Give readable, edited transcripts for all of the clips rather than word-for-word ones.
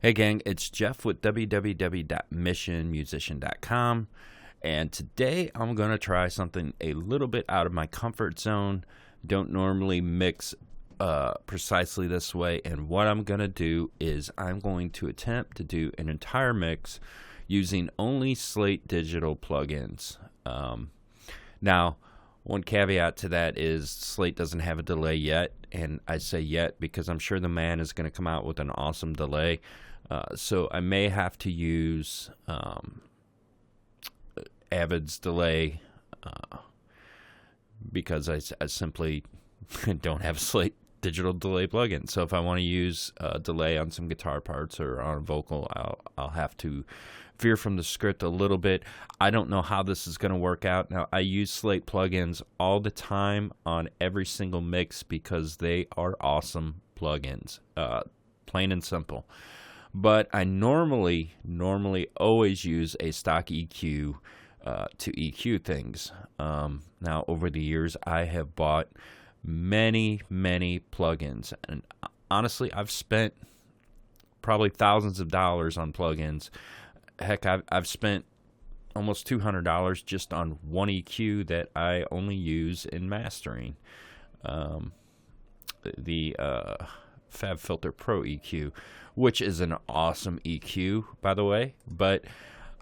Hey gang, it's Jeff with www.missionmusician.com, and today I'm going to try something a little bit out of my comfort zone. Don't normally mix precisely this way, and what I'm going to do is I'm going to attempt to do an entire mix using only Slate Digital Plug Ins. Now, one caveat to that is Slate doesn't have a delay yet, and I say yet because I'm sure the man is going to come out with an awesome delay. So I may have to use Avid's delay because I simply don't have a Slate digital delay plugin. So if I want to use a delay on some guitar parts or on a vocal, I'll have to veer from the script a little bit. I don't know how this is going to work out. Now, I use Slate plugins all the time on every single mix because they are awesome plugins, plain and simple. But I normally always use a stock EQ to EQ things. Now, over the years, I have bought many plugins, and honestly, I've spent probably thousands of dollars on plugins. Heck, I've spent almost $200 just on one EQ that I only use in mastering. The FabFilter Pro EQ, which is an awesome EQ, by the way, but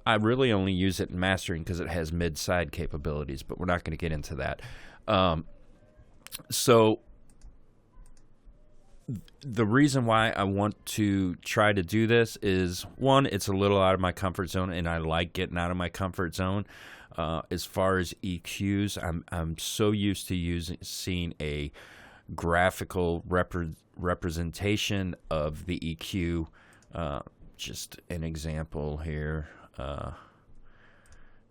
I really only use it in mastering because it has mid-side capabilities, but we're not going to get into that. So the reason why I want to try to do this is, one, it's a little out of my comfort zone, and I like getting out of my comfort zone. As far as EQs, I'm so used to seeing a graphical representation of the EQ. Just an example here.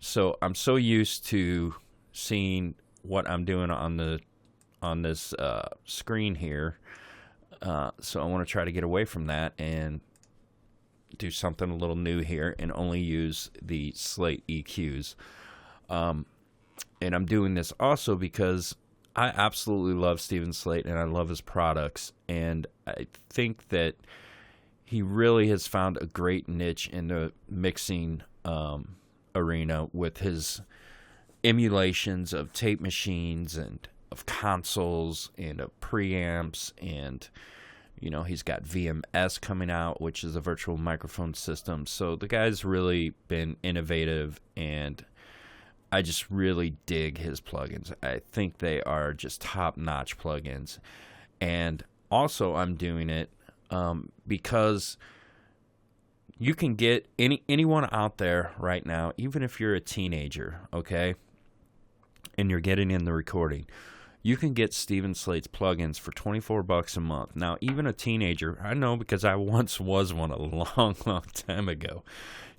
So I'm so used to seeing what I'm doing on this screen here. So I want to try to get away from that and do something a little new here and only use the Slate EQs. And I'm doing this also because I absolutely love Steven Slate and I love his products, and I think that he really has found a great niche in the mixing arena with his emulations of tape machines and of consoles and of preamps, and he's got VMS coming out, which is a virtual microphone system. So the guy's really been innovative, and I just really dig his plugins. I think they are just top-notch plugins. And also I'm doing it because you can get anyone out there right now, even if you're a teenager, okay, and you're getting in the recording, you can get Steven Slate's plugins for $24 a month. Now, even a teenager, I know because I once was one a long time ago,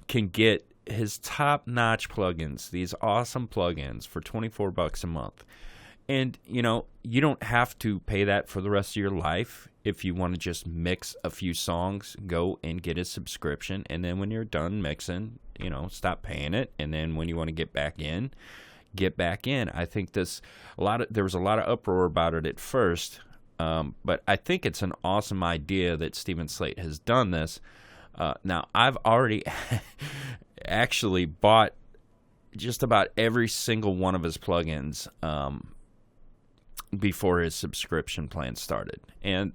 can get his top-notch plugins, these awesome plugins, for $24 a month. And, you don't have to pay that for the rest of your life. If you want to just mix a few songs, go and get a subscription. And then when you're done mixing, stop paying it. And then when you want to get back in. I think there was a lot of uproar about it at first. But I think it's an awesome idea that Steven Slate has done this. Now, I've already actually bought just about every single one of his plugins before his subscription plan started, and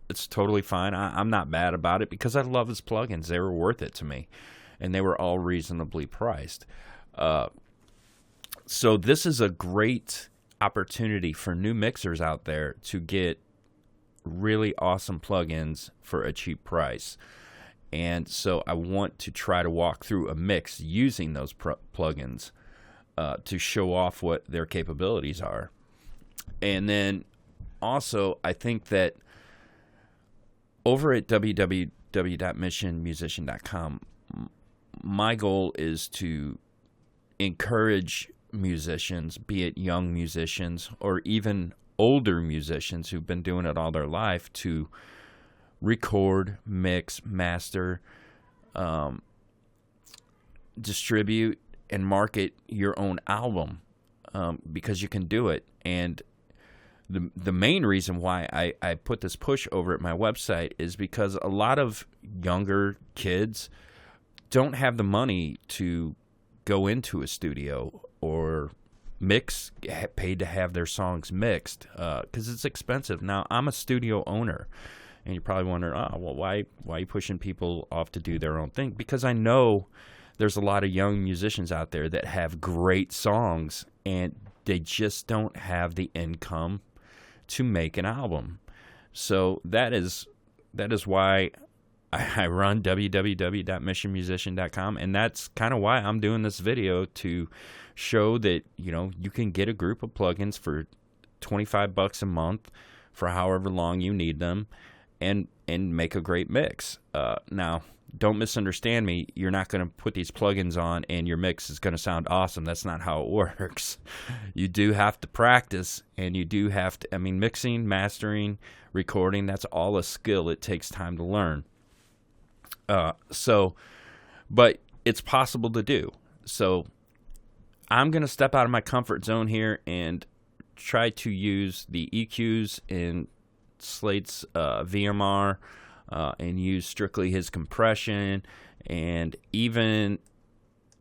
it's totally fine. I'm not mad about it because I love his plugins. They were worth it to me, and they were all reasonably priced. So this is a great opportunity for new mixers out there to get really awesome plugins for a cheap price. And so I want to try to walk through a mix using those plugins to show off what their capabilities are. And then also, I think that over at www.missionmusician.com, my goal is to encourage musicians, be it young musicians or even older musicians who've been doing it all their life, to record, mix, master, distribute, and market your own album, because you can do it. And the main reason why I put this push over at my website is because a lot of younger kids don't have the money to go into a studio or paid to have their songs mixed, because it's expensive. Now, I'm a studio owner, and you're probably wondering, oh, well, why are you pushing people off to do their own thing? Because I know there's a lot of young musicians out there that have great songs, and they just don't have the income to make an album. So that is why I run www.missionmusician.com, and that's kind of why I'm doing this video, to show that, you know, you can get a group of plugins for $25 a month for however long you need them, and make a great mix. Now, don't misunderstand me. You're not going to put these plugins on and your mix is going to sound awesome. That's not how it works. You do have to practice, and you do have to, mixing, mastering, recording, that's all a skill. It takes time to learn. But it's possible to do. So I'm going to step out of my comfort zone here and try to use the EQs in Slate's VMR, and use strictly his compression, and even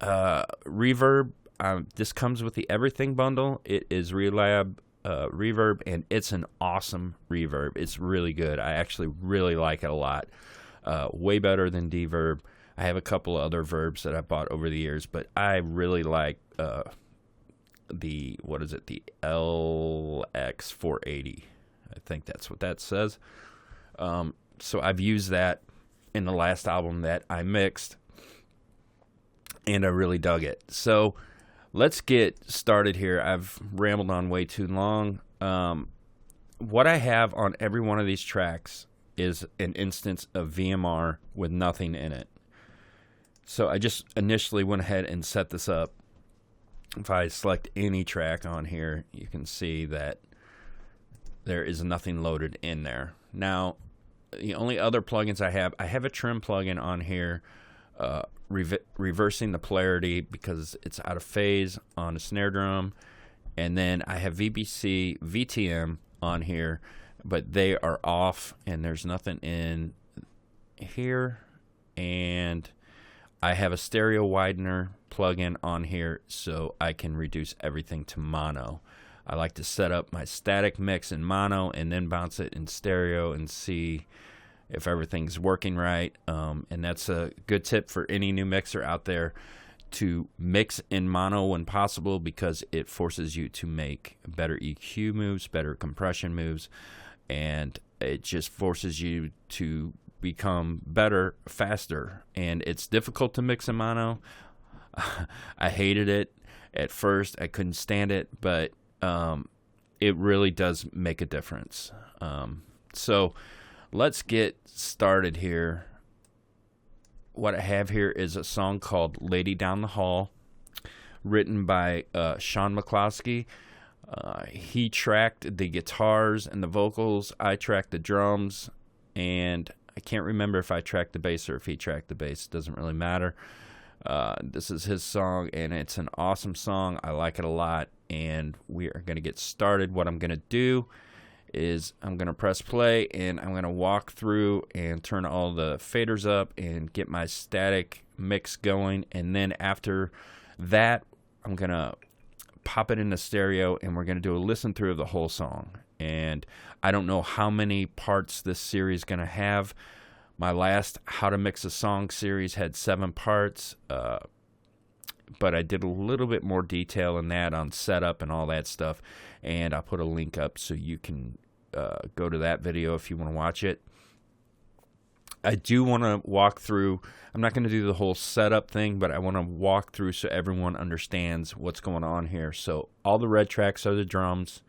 reverb. This comes with the Everything bundle. It is Relab reverb, and it's an awesome reverb. It's really good. I actually really like it a lot. Way better than Deverb. I have a couple of other verbs that I bought over the years, but I really like the LX480. I think that's what that says. So I've used that in the last album that I mixed, and I really dug it. So let's get started here. I've rambled on way too long. What I have on every one of these tracks is an instance of VMR with nothing in it. So I just initially went ahead and set this up. If I select any track on here, you can see that there is nothing loaded in there. Now, the only other plugins I have a trim plugin on here, reversing the polarity because it's out of phase on a snare drum. And then I have VBC, VTM on here, but they are off, and there's nothing in here. And I have a stereo widener plugin on here, so I can reduce everything to mono. I like to set up my static mix in mono and then bounce it in stereo and see if everything's working right. And that's a good tip for any new mixer out there, to mix in mono when possible, because it forces you to make better EQ moves, better compression moves, and it just forces you to become better faster. And it's difficult to mix in mono. I hated it at first. I couldn't stand it, but it really does make a difference. So let's get started here. What I have here is a song called Lady Down the Hall, written by Sean McCloskey. He tracked the guitars and the vocals. I tracked the drums, and I can't remember if I tracked the bass or if he tracked the bass. It doesn't really matter. This is his song, and it's an awesome song. I like it a lot, and we are going to get started. What I'm going to do is I'm going to press play, and I'm going to walk through and turn all the faders up and get my static mix going. And then after that, I'm going to pop it into stereo, and we're going to do a listen through of the whole song. And I don't know how many parts this series is going to have. My last How to Mix a Song series had 7 parts, but I did a little bit more detail in that on setup and all that stuff, and I'll put a link up so you can go to that video if you want to watch it. I do want to walk through. I'm not going to do the whole setup thing, but I want to walk through so everyone understands what's going on here. So all the red tracks are the drums.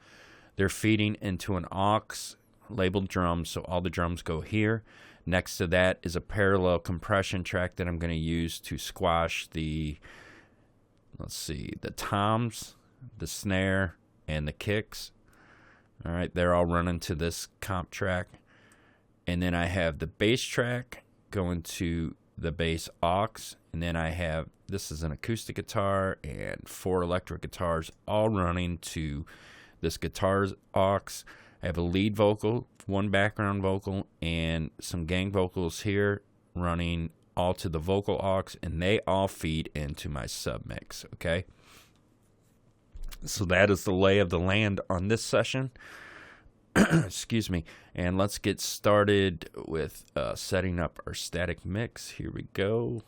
They're feeding into an aux labeled drums, so all the drums go here. Next to that is a parallel compression track that I'm going to use to squash the, the toms, the snare, and the kicks. All right, they're all running to this comp track. And then I have the bass track going to the bass aux. And then I have, this is an acoustic guitar and 4 electric guitars all running to this guitar aux. I have a lead vocal, one background vocal, and some gang vocals here running all to the vocal aux, and they all feed into my submix, okay? So that is the lay of the land on this session. Excuse me. And let's get started with setting up our static mix. Here we go.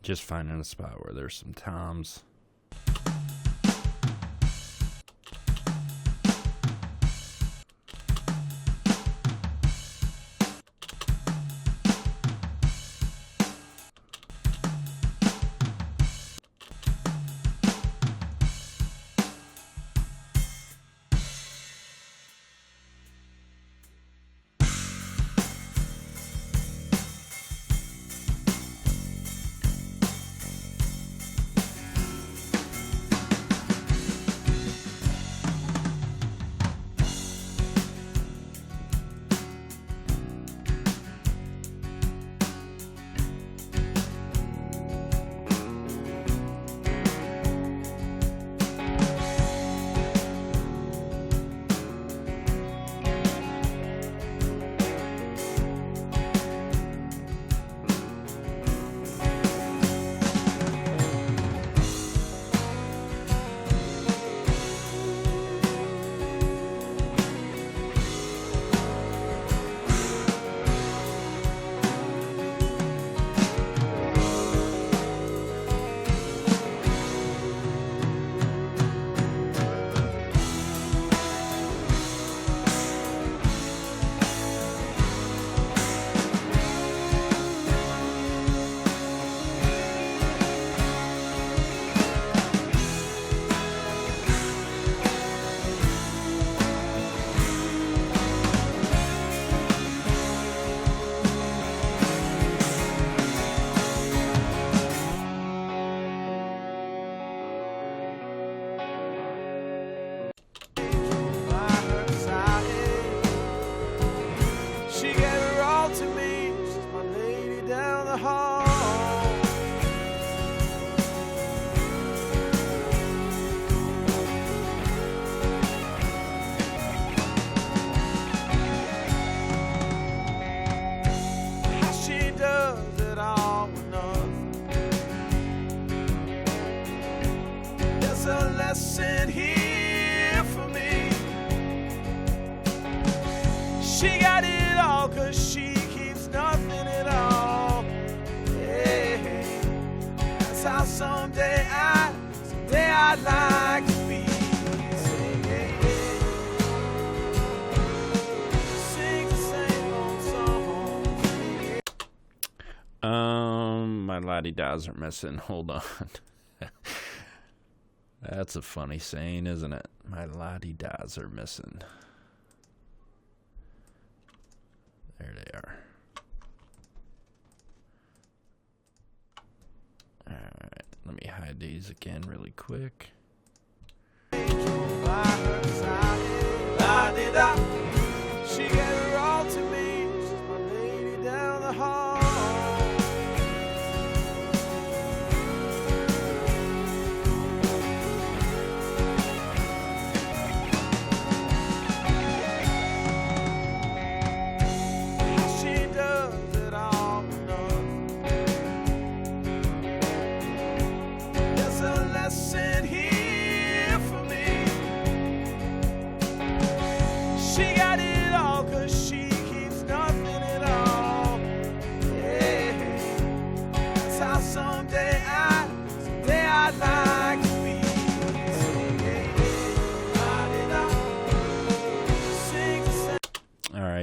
Just finding a spot where there's some toms. Lesson here for me. She got it all, 'cause she keeps nothing at all. Hey, that's how someday I'd like to be. Sing, hey, hey. Sing the same old song. My la-di-das are missing. Hold on. That's a funny saying, isn't it? My la-di-das are missing. There they are. Alright, let me hide these again really quick. La-di-da. She gave her all to me. She's my lady down the hall.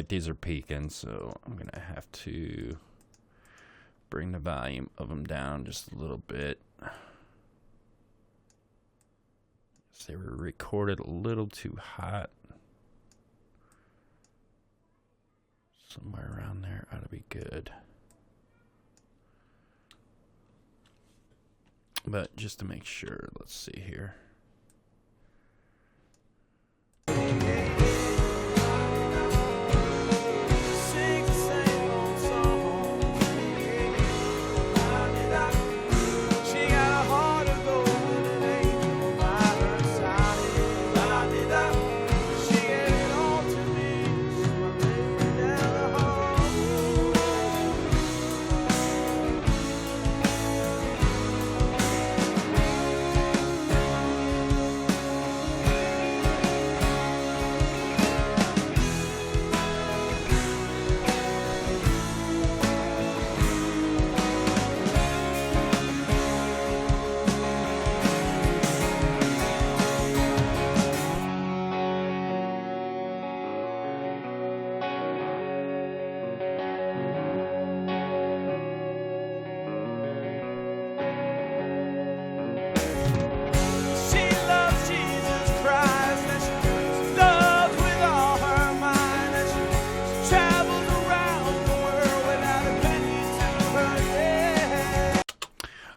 these are peaking, so I'm going to have to bring the volume of them down just a little bit. They were recorded a little too hot. Somewhere around there ought to be good. But just to make sure, let's see here.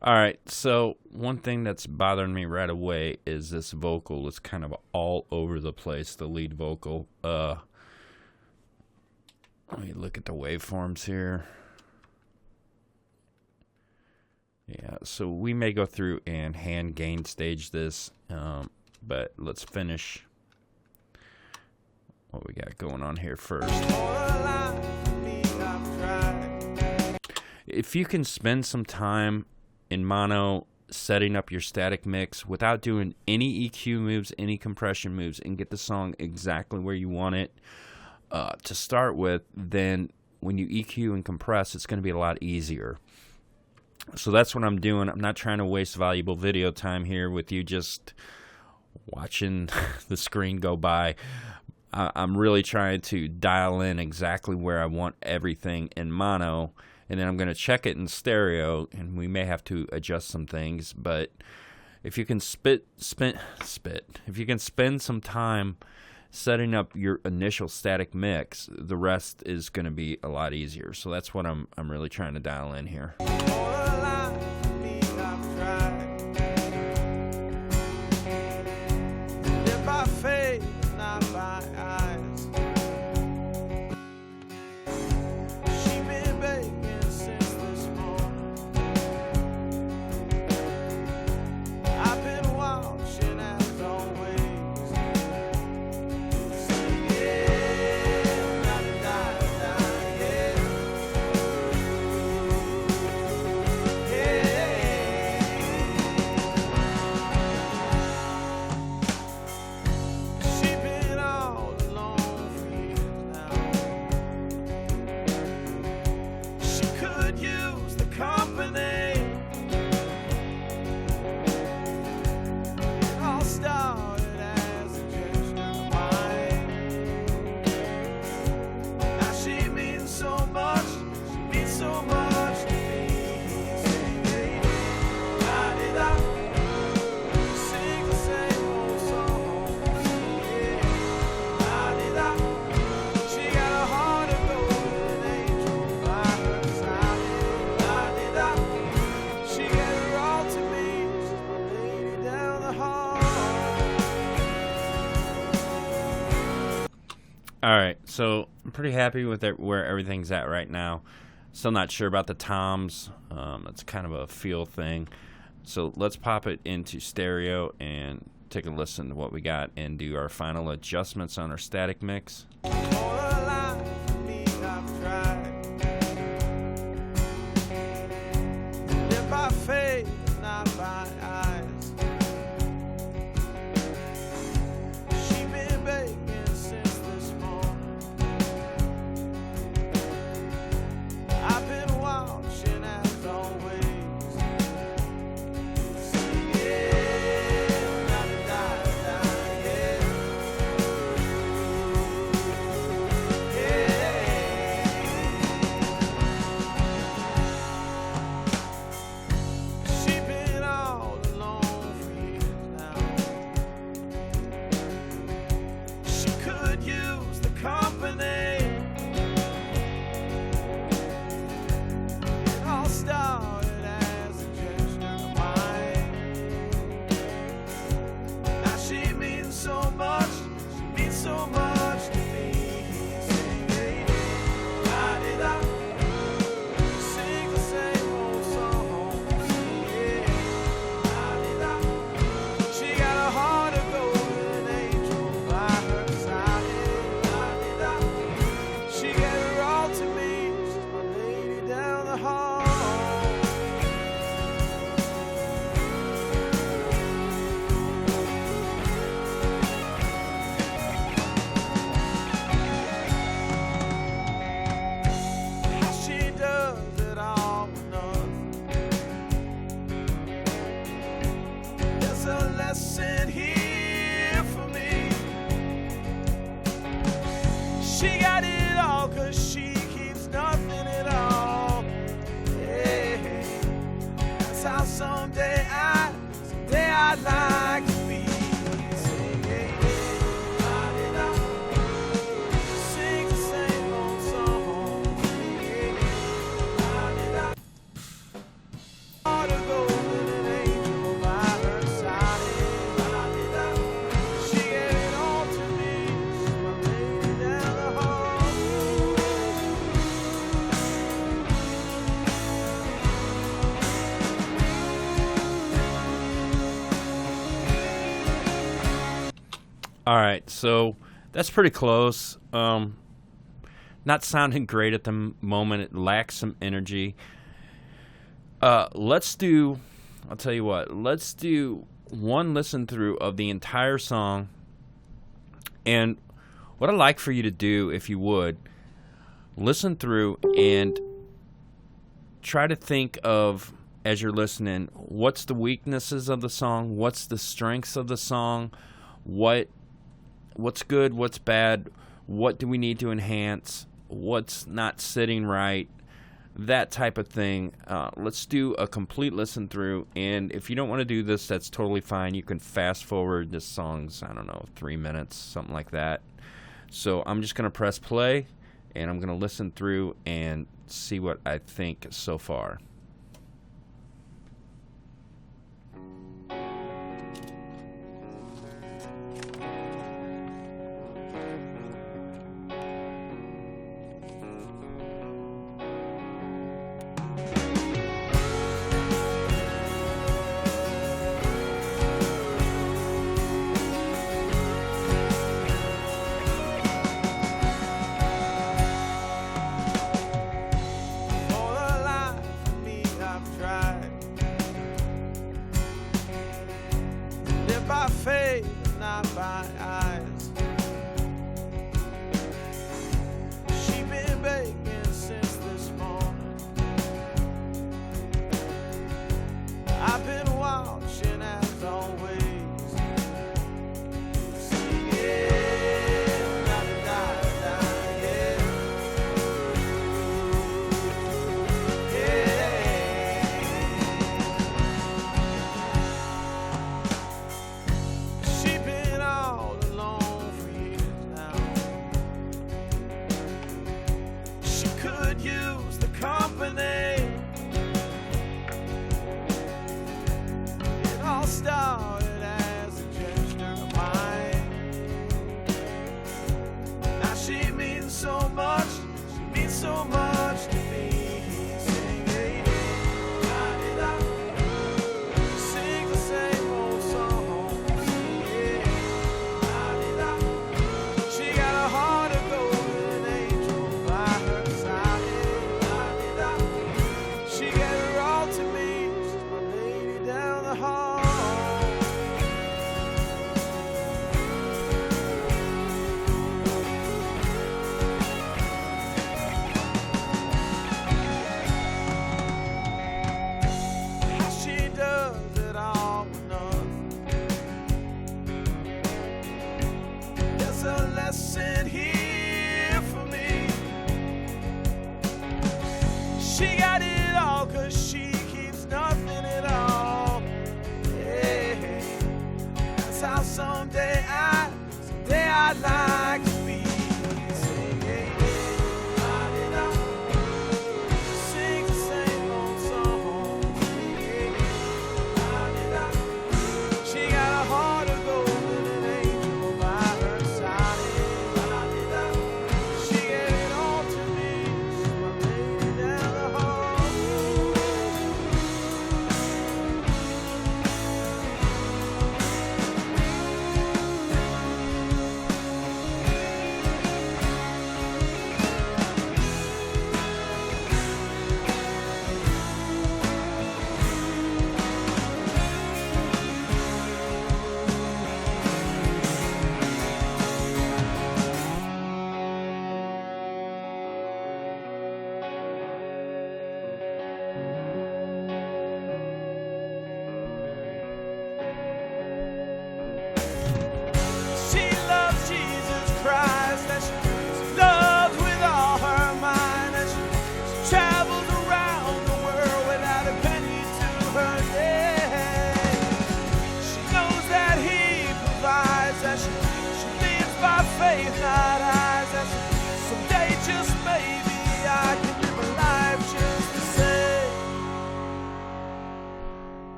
All right, so one thing that's bothering me right away is this vocal is kind of all over the place, the lead vocal. Let me look at the waveforms here. Yeah, so we may go through and hand gain stage this, but let's finish what we got going on here first. If you can spend some time in mono setting up your static mix without doing any EQ moves, any compression moves, and get the song exactly where you want it to start with, then when you EQ and compress, it's going to be a lot easier. So that's what I'm doing. I'm not trying to waste valuable video time here with you just watching the screen go by. I'm really trying to dial in exactly where I want everything in mono, and then I'm going to check it in stereo, and we may have to adjust some things. But if you can if you can spend some time setting up your initial static mix, the rest is going to be a lot easier. So that's what I'm really trying to dial in here. Alright, so I'm pretty happy with where everything's at right now. Still not sure about the toms. It's kind of a feel thing. So let's pop it into stereo and take a listen to what we got and do our final adjustments on our static mix. All right, so that's pretty close. Not sounding great at the moment. It lacks some energy. Let's do, I'll tell you what, let's do one listen through of the entire song. And what I'd like for you to do, if you would, listen through and try to think of, as you're listening, what's the weaknesses of the song, what's the strengths of the song, what's good, what's bad, what do we need to enhance, what's not sitting right, that type of thing. Let's do a complete listen through, and if you don't want to do this, that's totally fine. You can fast forward. This song's, 3 minutes, something like that. So I'm just going to press play, and I'm going to listen through and see what I think so far.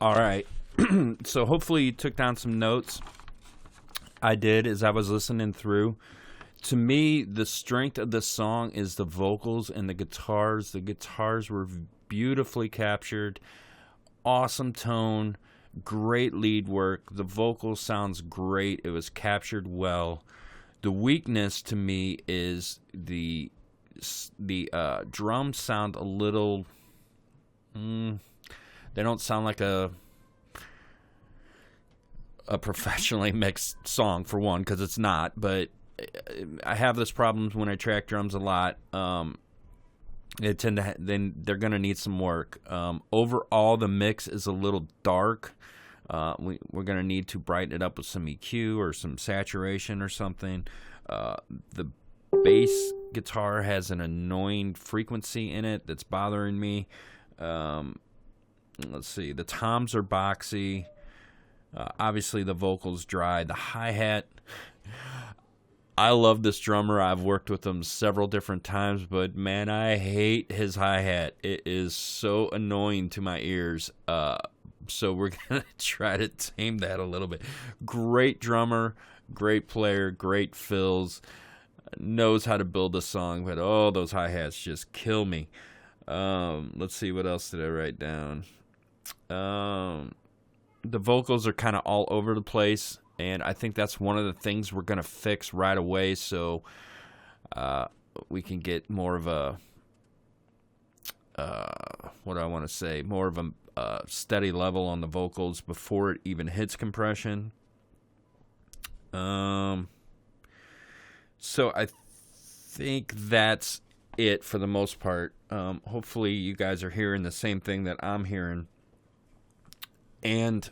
All right. So hopefully you took down some notes. I did as I was listening through. To me, the strength of the song is the vocals and the guitars. The guitars were beautifully captured. Awesome tone. great lead work. The vocal sounds great. It was captured well. The weakness to me is the drums sound a little. They don't sound like a professionally mixed song, for one, because it's not. But I have this problem when I track drums a lot. Then they're gonna need some work. Overall, the mix is a little dark. We're gonna need to brighten it up with some EQ or some saturation or something. The bass guitar has an annoying frequency in it that's bothering me. Let's see. The toms are boxy. Obviously, the vocals dry. The hi-hat. I love this drummer. I've worked with him several different times, but man, I hate his hi-hat. It is so annoying to my ears. So we're going to try to tame that a little bit. Great drummer, great player, great fills, knows how to build a song, but oh, those hi-hats just kill me. Let's see, what else did I write down? The vocals are kind of all over the place. And I think that's one of the things we're going to fix right away, so we can get more of a, what do I want to say, more of a steady level on the vocals before it even hits compression. So I think that's it for the most part. Hopefully you guys are hearing the same thing that I'm hearing. And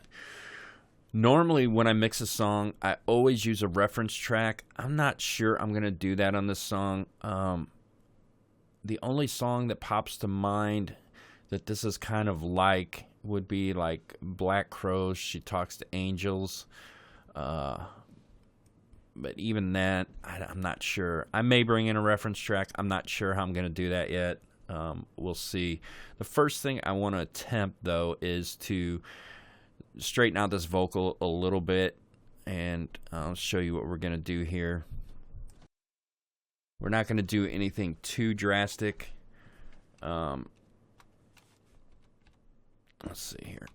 normally when I mix a song, I always use a reference track. I'm not sure I'm going to do that on this song. The only song that pops to mind that this is kind of like would be like Black Crowes, She Talks to Angels. But even that, I'm not sure. I may bring in a reference track. I'm not sure how I'm going to do that yet. We'll see. The first thing I want to attempt, though, is to straighten out this vocal a little bit, and I'll show you what we're going to do here. We're not going to do anything too drastic. Let's see here.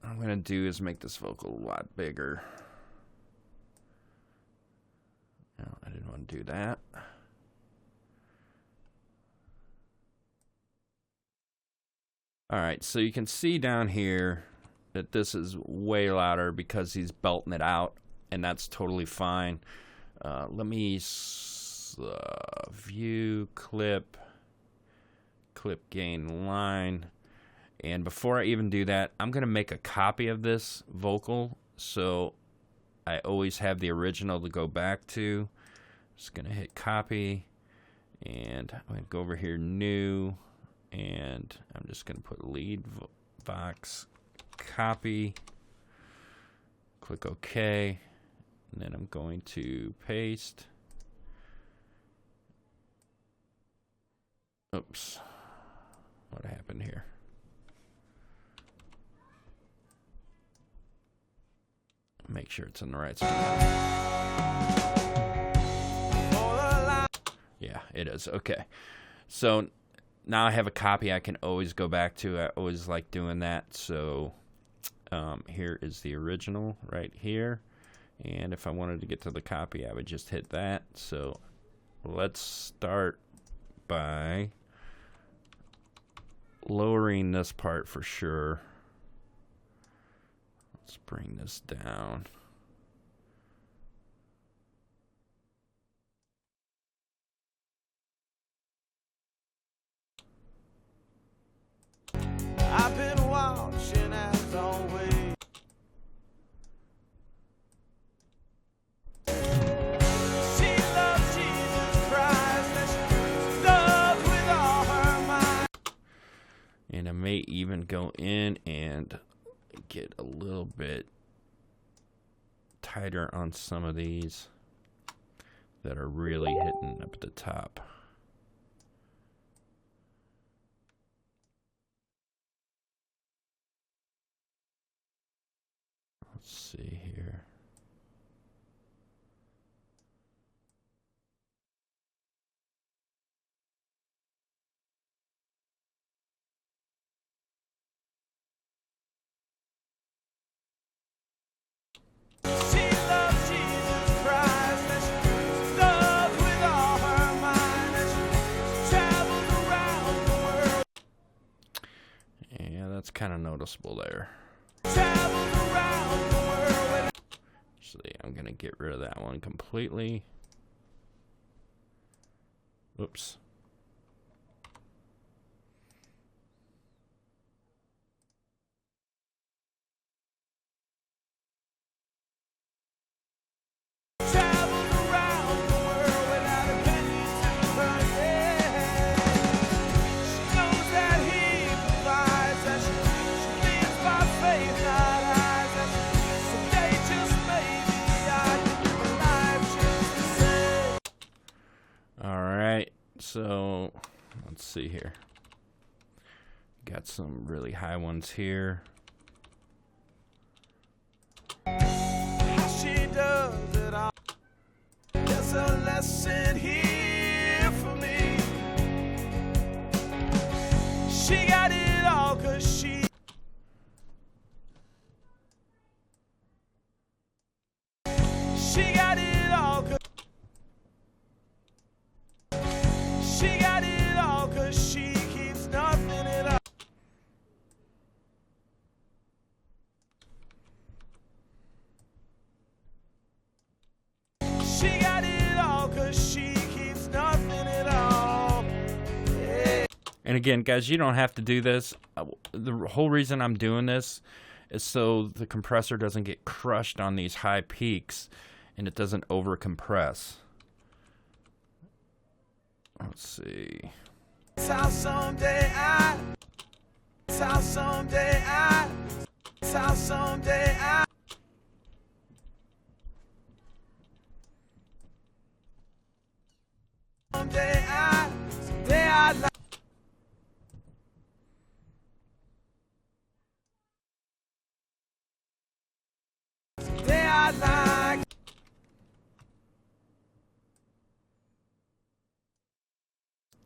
What I'm going to do is make this vocal a lot bigger. No, I didn't want to do that. All right, so you can see down here that this is way louder because he's belting it out, and that's totally fine. Let me view, clip gain line. And before I even do that, I'm going to make a copy of this vocal, so I always have the original to go back to. Just going to hit copy, and I'm going to go over here, new. And I'm just going to put lead box copy, click OK, and then I'm going to paste. Oops, what happened here? Make sure it's in the right spot. Yeah, it is. Okay, so now I have a copy I can always go back to. I always like doing that. So here is the original right here. And if I wanted to get to the copy, I would just hit that. So let's start by lowering this part for sure. Let's bring this down. I've been watching as always. She loves Jesus Christ, and she loves with all her mind. And I may even go in and get a little bit tighter on some of these that are really hitting up at the top. Let's see here. kind of noticeable there. travels around the world. Actually, I'm going to get rid of that one completely. Oops. Travels around the world without a penny to her head. She knows that he provides, and she lives by faith, not eyes. And someday, just maybe, I can live a life just the same. All right. So, let's see here. Got some really high ones here. She does it all. There's a lesson here for me. She got it all 'cause she got it all 'cause she got it all 'cause she keeps nothing at all. She got it all 'cause she keeps nothing at all. Yeah. And again, guys, you don't have to do this. The whole reason I'm doing this is so the compressor doesn't get crushed on these high peaks and it doesn't over compress. Let's see. It's how someday I. It's how someday I. It's how someday I. Someday I like. Someday I like.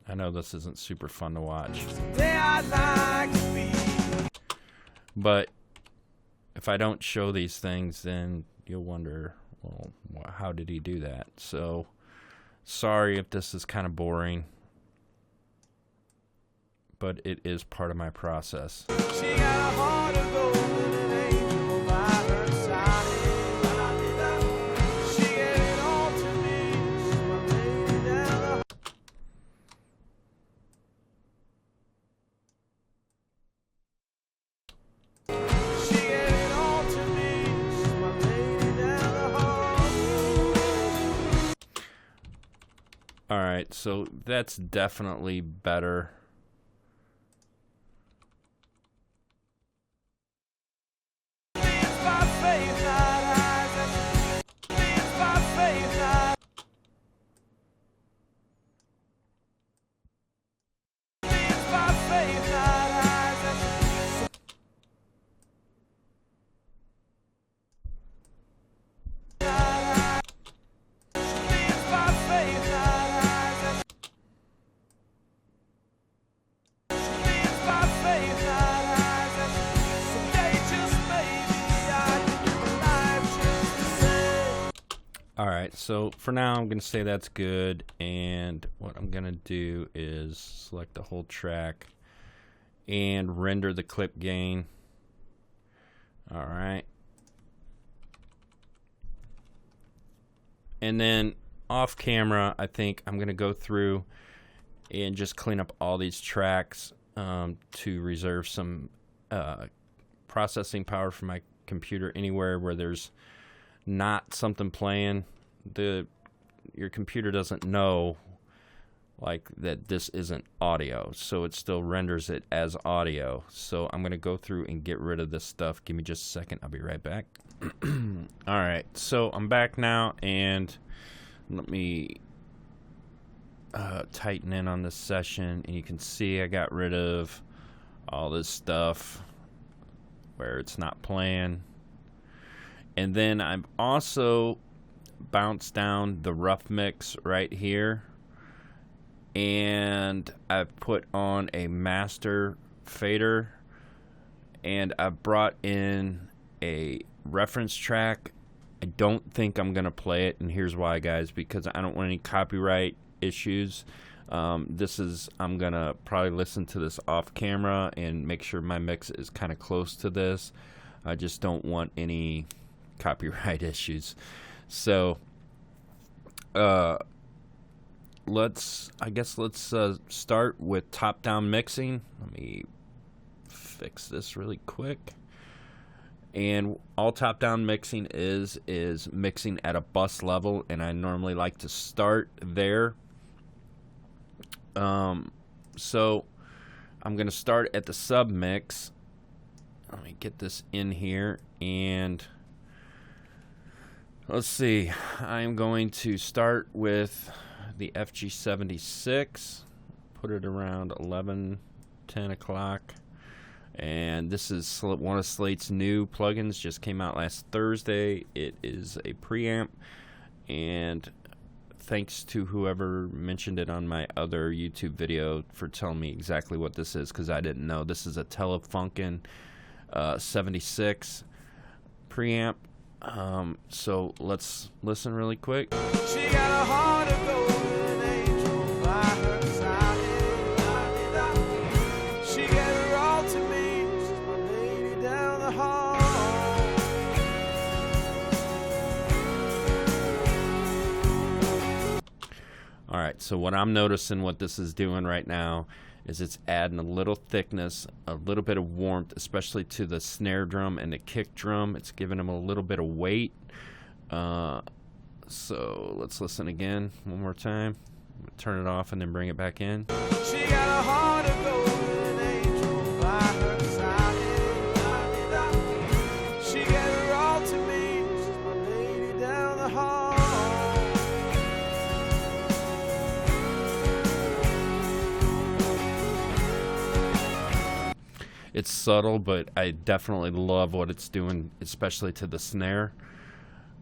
I know this isn't super fun to watch, Someday I like to be. but if I don't show these things, then you'll wonder, well, how did he do that? So, sorry if this is kind of boring, but it is part of my process. She got a heart of gold and an angel by her side. She gave it all to me, so I laid it down. She gave it all to me, so I laid it down the hall. All right, so that's definitely better. Lives by faith, not eyes. Lives by faith, not. Lives by faith, not eyes. Lives by faith, not eyes. Lives by faith, not eyes. Someday, just maybe, I can live a life just the same. All right, so for now, I'm going to say that's good. And what I'm going to do is select the whole track and render the clip gain. All right. And then off camera, I think I'm going to go through and just clean up all these tracks to reserve some processing power for my computer anywhere where there's not something playing. Your computer doesn't know like that this isn't audio, so it still renders it as audio. So I'm going to go through and get rid of this stuff. Give me just a second. I'll be right back. All right, so I'm back now, and let me tighten in on this session, and you can see I got rid of all this stuff where it's not playing. And then I've also bounced down the rough mix right here, and I've put on a master fader, and I've brought in a reference track. I don't think I'm gonna play it, and here's why, guys, because I don't want any copyright issues. I'm gonna probably listen to this off camera and make sure my mix is kind of close to this. I just don't want any copyright issues. So, let's start with top-down mixing. Let me fix this really quick. And all top-down mixing is mixing at a bus level, and I normally like to start there. So I'm going to start at the sub mix. Let me get this in here, and let's see. I'm going to start with the FG76, put it around 10 o'clock. And this is one of Slate's new plugins, just came out last Thursday. It is a preamp, and thanks to whoever mentioned it on my other YouTube video for telling me exactly what this is, because I didn't know. This is a Telefunken 76 preamp. So let's listen really quick. She got a heart of gold and an angel by her side. She gave her all to me. She's my lady down the hall. All right, so what I'm noticing what this is doing right now is it's adding a little thickness, a little bit of warmth, especially to the snare drum and the kick drum. It's giving them a little bit of weight. So let's listen again one more time. Turn it off and then bring it back in. She got a heart of gold and an angel by her side. She gave her all to me. She's my lady down the hall. It's subtle, but I definitely love what it's doing, especially to the snare.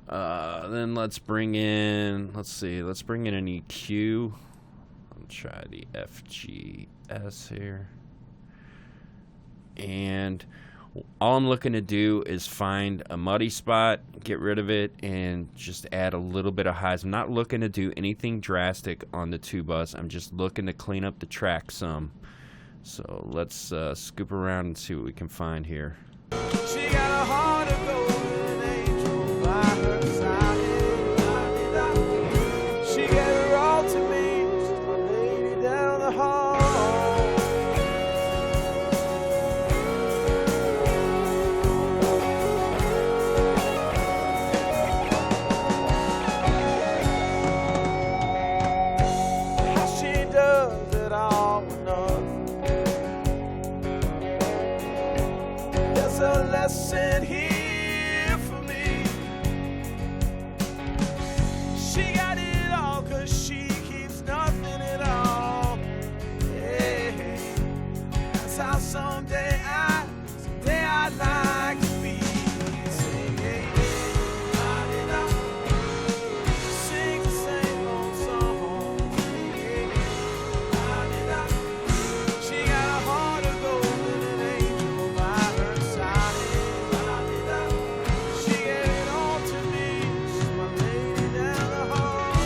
Then let's bring in an EQ. I'll try the FGS here. And all I'm looking to do is find a muddy spot, get rid of it, and just add a little bit of highs. I'm not looking to do anything drastic on the 2-bus. I'm just looking to clean up the track some. So let's scoop around and see what we can find here. She got a heart of gold and an angel by her side. She gave her all to me. She's my lady down the hall. How she does it all with nothing. There's a lesson here for me. She got it all 'cause she keeps nothing at all. Yeah. That's how someday I'd like to be. Singing, sing the same old song. She got a heart of gold and an angel by her side. She gave it all to me. She's my lady down the hall.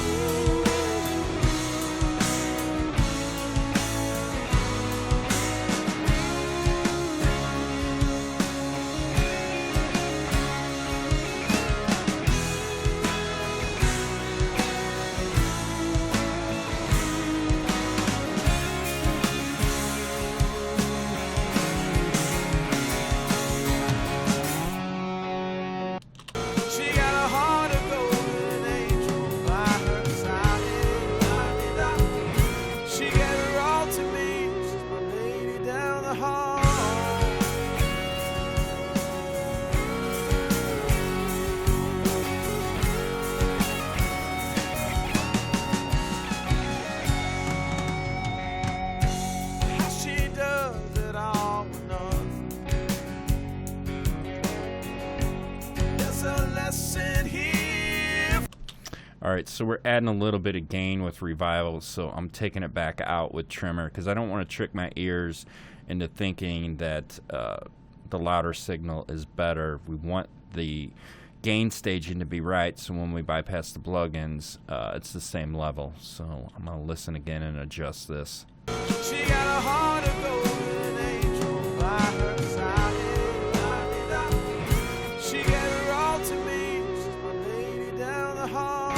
She got a heart of gold and an angel by her side. She gave her all to me. She's my lady down the hall. How she does it all with nothing. There's a lesson here. All right, so we're adding a little bit of gain with revival, so I'm taking it back out with trimmer because I don't want to trick my ears into thinking that the louder signal is better. We want the gain staging to be right, so when we bypass the plugins, it's the same level. So I'm going to listen again and adjust this. She got a heart of gold and an angel by her side. She gave her all to me. She's my lady down the hall.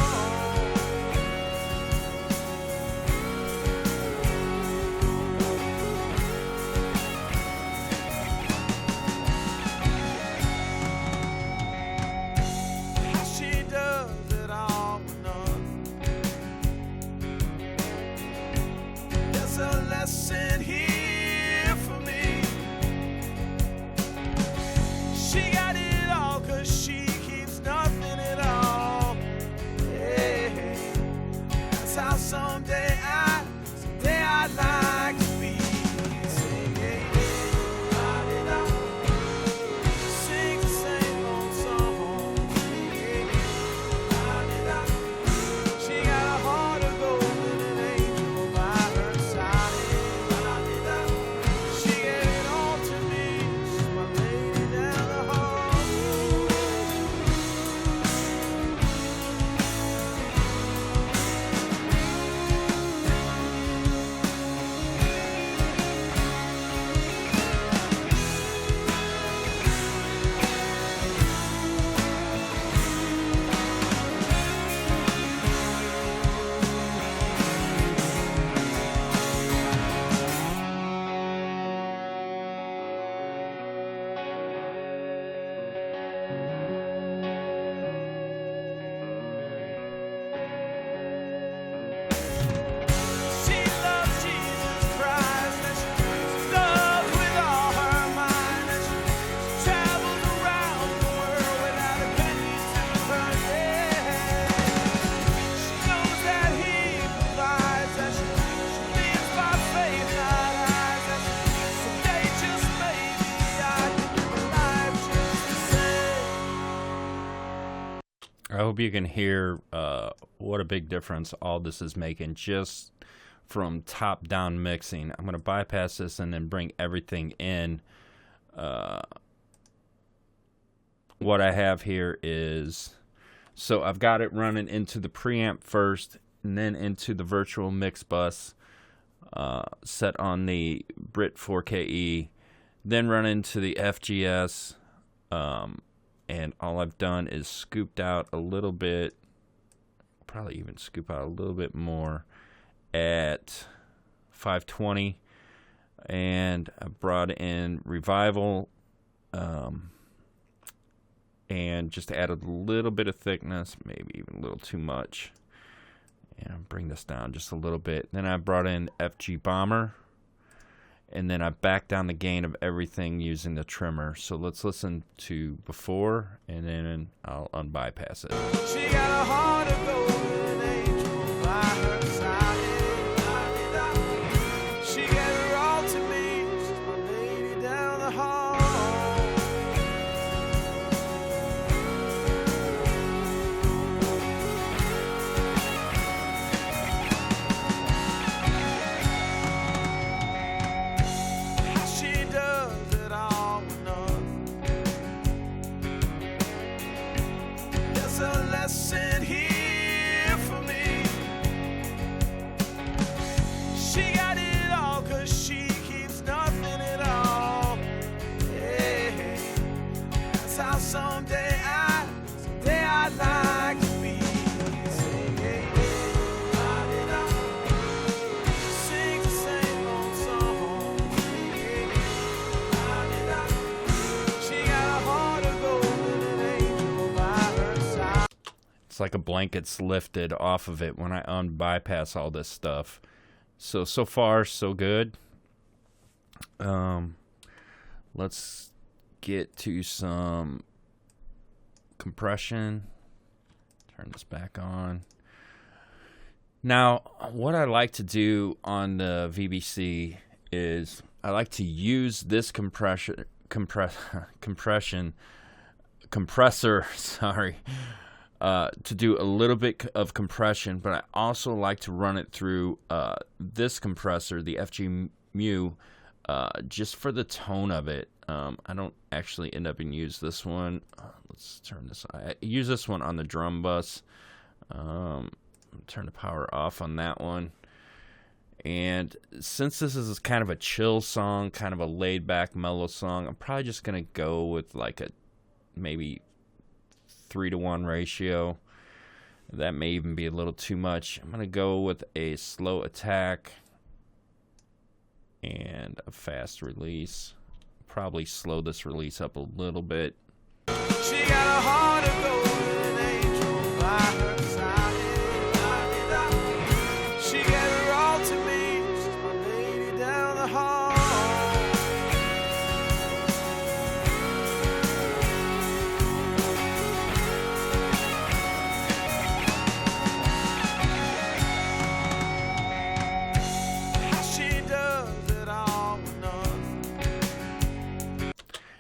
How she does it all for nothing. There's a lesson here for me. She got it all 'cause she keeps nothing at all. Hey, that's how someday I'd like to be singing. Sing the same old song. She got a heart of gold and an angel by her side. She gave it all to me. She's my lady down the hall. She loves Jesus Christ, and she loves with all her mind, and she travels around the world without a penny to her head. She knows that He provides, and she lives by faith, not eyes, and someday just maybe I can live life just the same. I hope you can hear what a big difference all this is making just from top-down mixing. I'm going to bypass this and then bring everything in. What I have here is, so I've got it running into the preamp first and then into the virtual mix bus set on the Brit 4KE, then run into the FGS, and all I've done is scooped out a little bit, probably even scoop out a little bit more at 520, and I brought in Revival and just added a little bit of thickness, maybe even a little too much, and bring this down just a little bit. Then I brought in FG Bomber, and then I backed down the gain of everything using the trimmer. So let's listen to before, and then I'll unbypass it. She got a heart of gold and an angel by her side. She gave her all to me. She's my lady down the hall. How she does it all for nothing. There's a lesson here for me. She got it all 'cause she keeps nothing at all. Hey, that's how someday I'd like to be singing. Sing the same old song. She got a heart of gold and an angel by her side. It's like a blanket's lifted off of it when I unbypass all this stuff. So far, so good. Let's get to some compression. Turn this back on. Now, what I like to do on the VBC is I like to use this compressor, sorry, to do a little bit of compression, but I also like to run it through this compressor, the FG Mu, just for the tone of it. I don't actually end up and use this one. let's turn this. I use this one on the drum bus. Turn the power off on that one. And since this is kind of a chill song, kind of a laid-back, mellow song, I'm probably just going to go with like a maybe 3-to-1 ratio. That may even be a little too much. I'm going to go with a slow attack and a fast release. Probably slow this release up a little bit. She got a heart of gold, an angel by her side. She gave her all to me, she's my lady down the hall. How she does it all with none.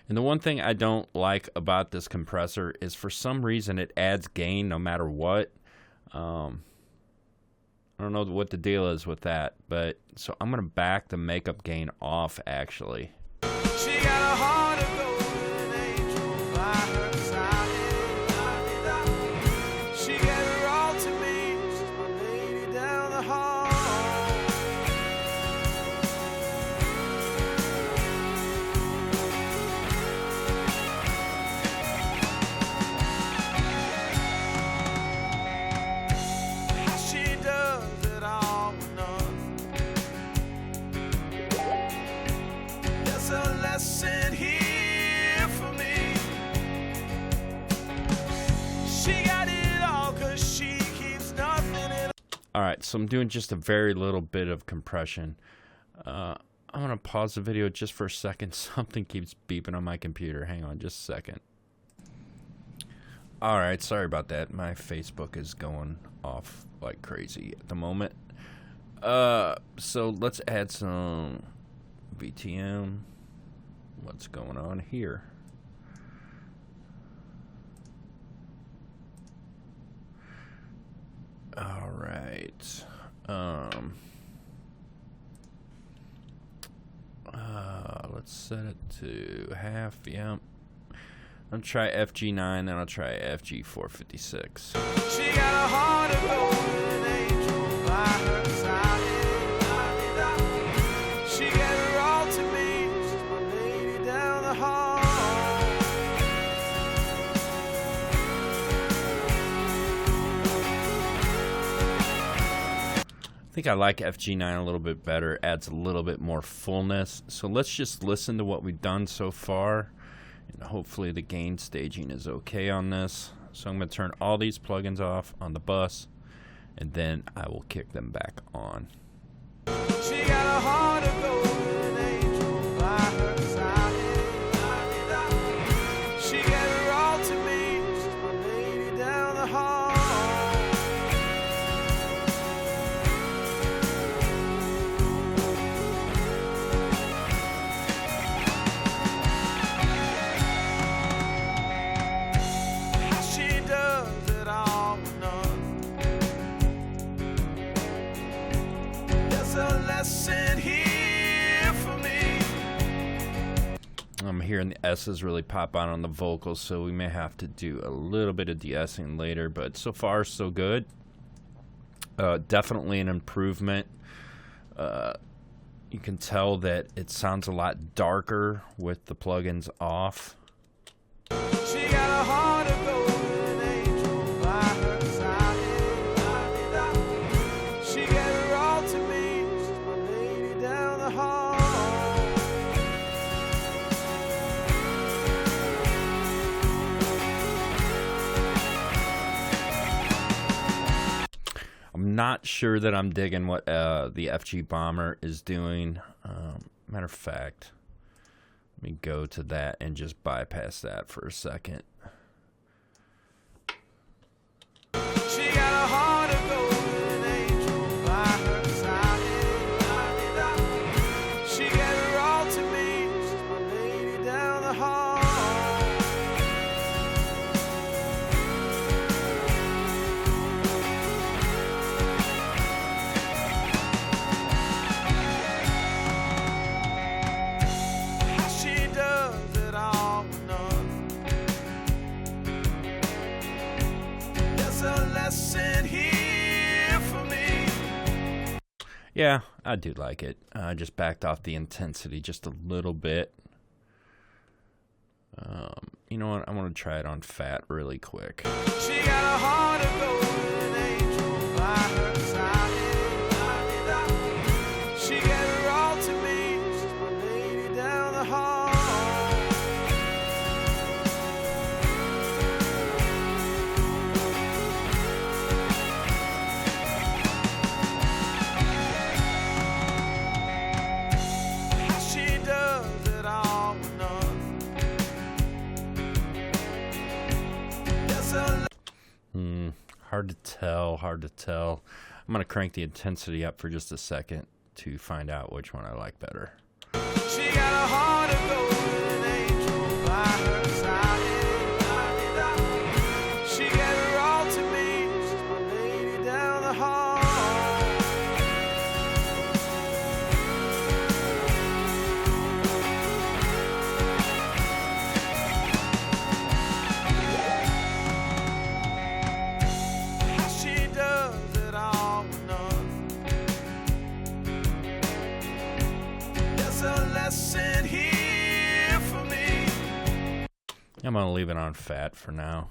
And the one thing I don't like about this compressor is for some reason it adds gain no matter what. I don't know what the deal is with that, but so I'm going to back the makeup gain off actually. She got a heart of gold, an angel by her side. She gave her all to me, she's my lady down the hall. How she does it all with none. There's a lesson here for me. She got it all 'cause she keeps nothing at All right, so I'm doing just a very little bit of compression. I'm going to pause the video just for a second. Something keeps beeping on my computer. Hang on just a second. All right, sorry about that. My Facebook is going off like crazy at the moment. So let's add some VTM. What's going on here? All right. Let's set it to half. Yep. I'll try FG9, then I'll try FG456. She got a heart of gold, an angel by her side. She gave her all to me, she's my lady down the hall. I think I like FG9 a little bit better. Adds a little bit more fullness. So let's just listen to what we've done so far. And hopefully the gain staging is okay on this. So I'm going to turn all these plugins off on the bus. And then I will kick them back on. She got a heart of gold, an angel by her side. She gave her all to me, she's my lady down the hall. How she does it all with none. There's a lesson here for me. I'm hearing the S's really pop out on the vocals, so we may have to do a little bit of de-essing later, but so far so good. Definitely an improvement. You can tell that it sounds a lot darker with the plugins off. She got a heart of gold, an angel by her side. She gave her all to me, she's my lady down the hall. I'm not sure that I'm digging what the FG Bomber is doing. Matter of fact, let me go to that and just bypass that for a second. She got a heart of gold, an angel by her side. She gave her all to me, she's my lady down the hall. How she does it all with none. Yeah, I do like it. I just backed off the intensity just a little bit. You know what? I want to try it on fat really quick. She got a heart of gold, an angel by her side. She gave her all to me, she's my lady down the hall. How she does it all with none. Yes, I Hard to tell, hard to tell. I'm going to crank the intensity up for just a second to find out which one I like better. She got a heart of gold, an angel by her side. She gave her all to me, she's my lady down the hall. How she does it all with none. There's a lesson here for me. I'm going to leave it on fat for now.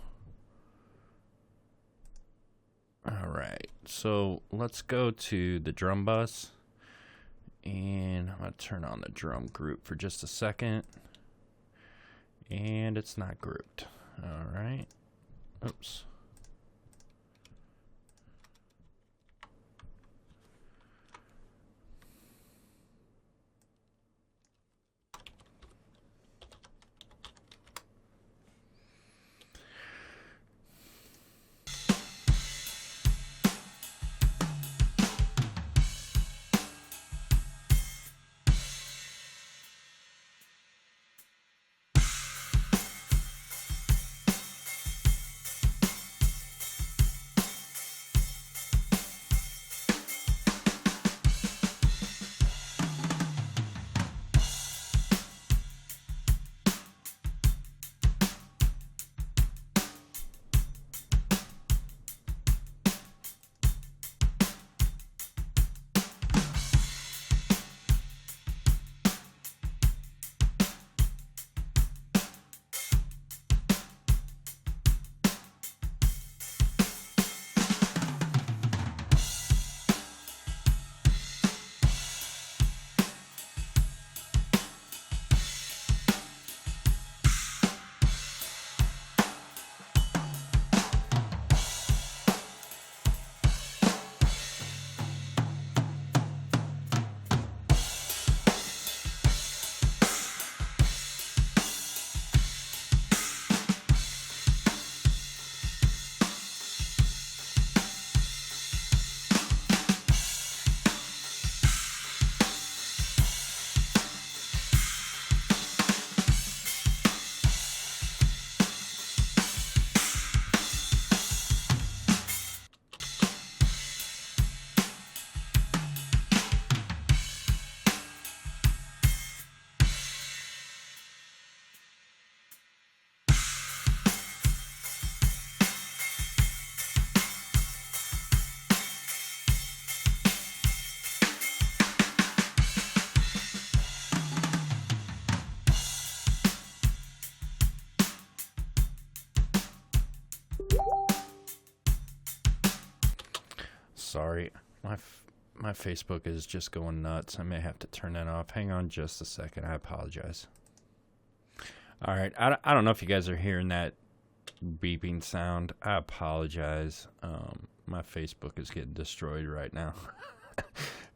All right, so let's go to the drum bus. And I'm going to turn on the drum group for just a second. And it's not grouped. All right. Oops. Sorry, my Facebook is just going nuts. I may have to turn that off. Hang on just a second. I apologize. All right, I don't know if you guys are hearing that beeping sound. I apologize. My Facebook is getting destroyed right now.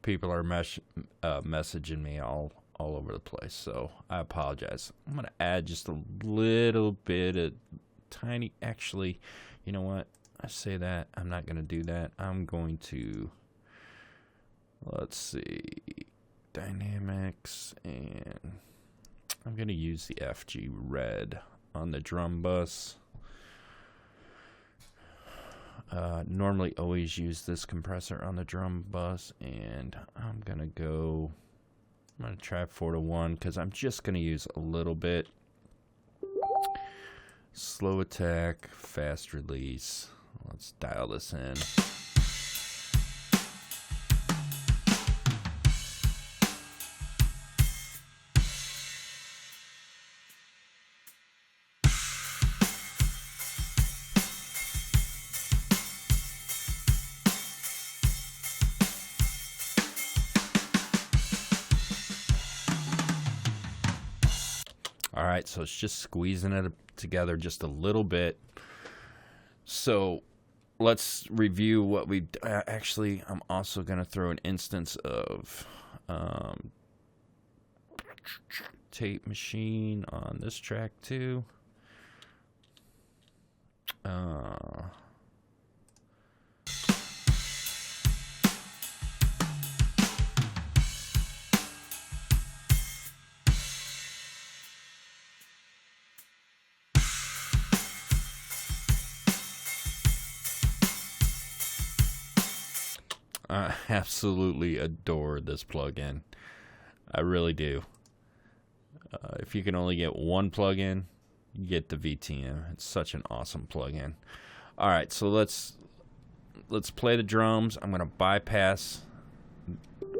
People are messaging me all over the place, so I apologize. I'm going to add just a little bit of tiny, actually, you know what? I say that. I'm not going to do that. I'm going to, let's see, dynamics, and I'm going to use the FG red on the drum bus. Normally always use this compressor on the drum bus, and I'm going to try 4-to-1 because I'm just going to use a little bit. Slow attack, fast release. Let's dial this in. All right, so it's just squeezing it together just a little bit. So let's review what we actually. I'm also going to throw an instance of tape machine on this track too. I absolutely adore this plugin. I really do. If you can only get one plugin, you get the VTM. It's such an awesome plugin. All right, so let's play the drums. I'm gonna bypass.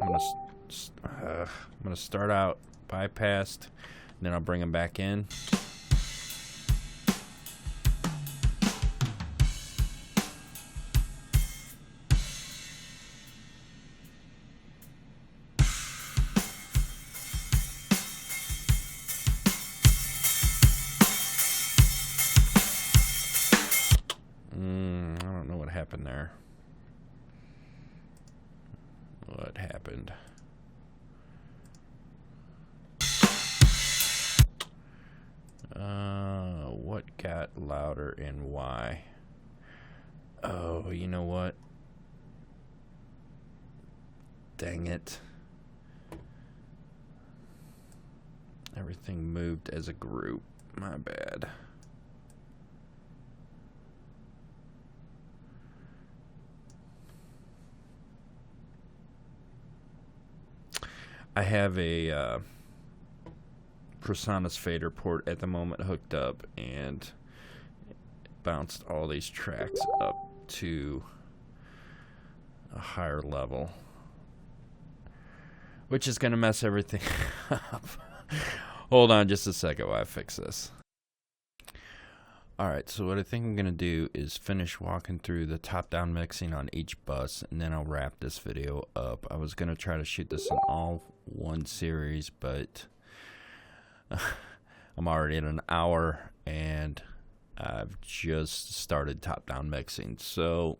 I'm gonna start out bypassed, and then I'll bring them back in. I don't know what happened there. What happened? What got louder and why? Oh, you know what? Dang it. Everything moved as a group. My bad. I have a Presonus fader port at the moment hooked up, and bounced all these tracks up to a higher level, which is going to mess everything up. Hold on just a second while I fix this. Alright, so what I think I'm going to do is finish walking through the top-down mixing on each bus, and then I'll wrap this video up. I was going to try to shoot this in all one series, but I'm already at an hour, and I've just started top-down mixing. So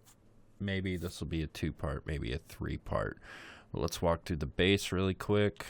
maybe this will be a 2-part, maybe a 3-part. Well, let's walk through the bass really quick.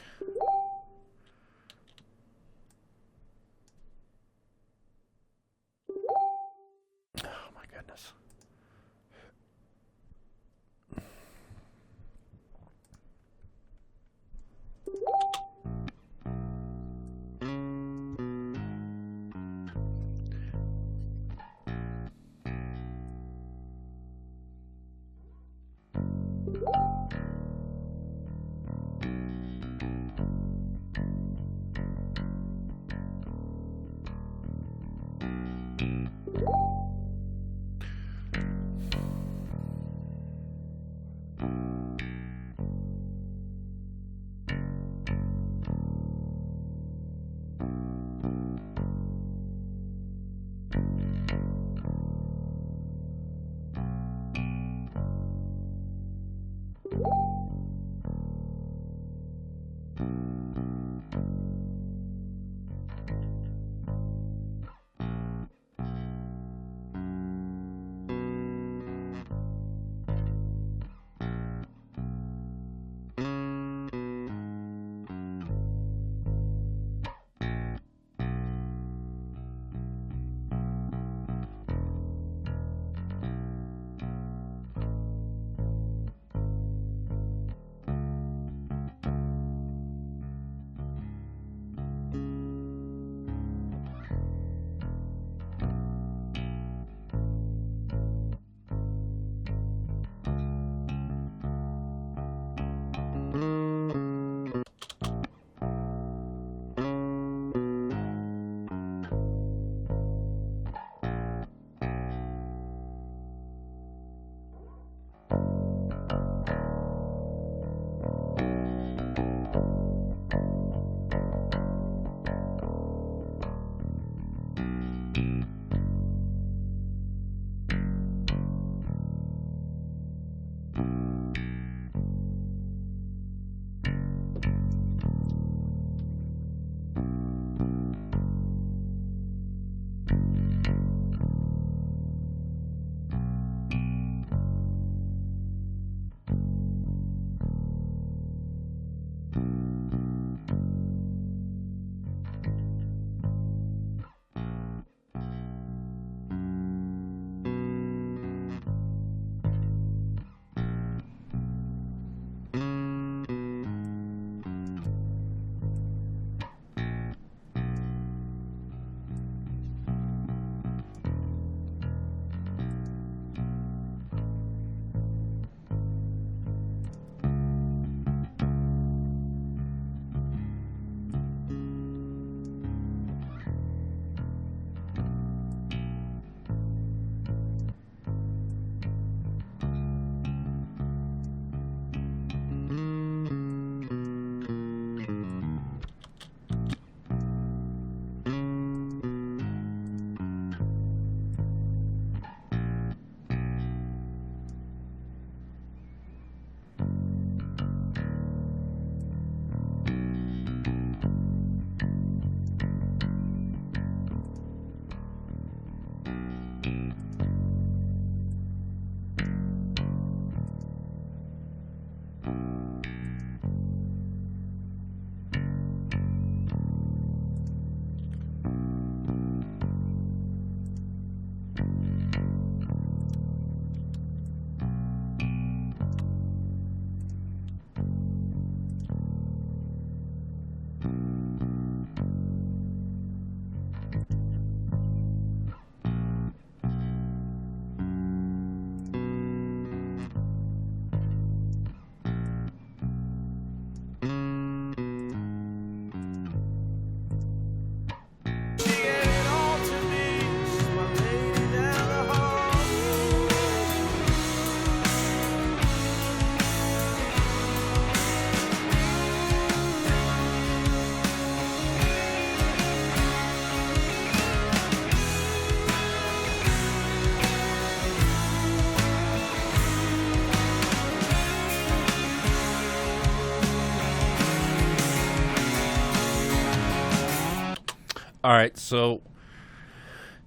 All right, so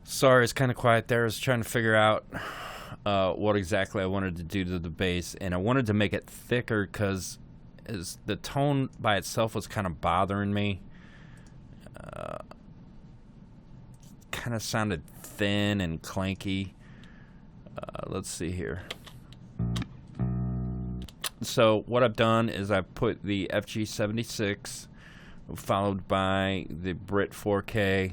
sorry, it's kind of quiet there. I was trying to figure out what exactly I wanted to do to the bass, and I wanted to make it thicker because the tone by itself was kind of bothering me. Kind of sounded thin and clanky. Let's see here. So what I've done is I've put the FG76 followed by the Brit 4K,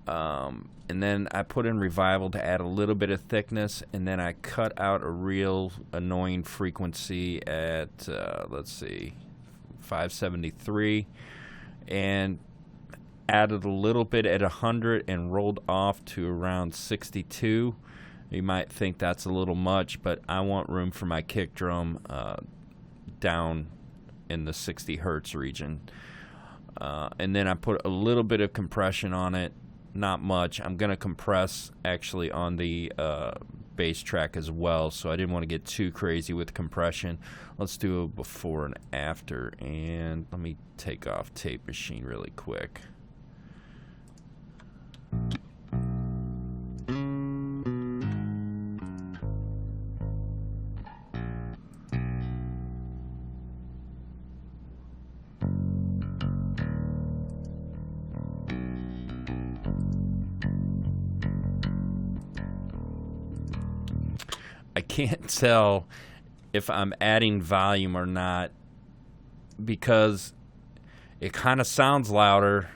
and then I put in Revival to add a little bit of thickness, and then I cut out a real annoying frequency at let's see, 573, and added a little bit at 100 and rolled off to around 62. You might think that's a little much, but I want room for my kick drum down in the 60 hertz region. And then I put a little bit of compression on it, not much. I'm going to compress actually on the bass track as well, so I didn't want to get too crazy with compression. Let's do a before and after, and let me take off Tape Machine really quick. I can't tell if I'm adding volume or not because it kind of sounds louder,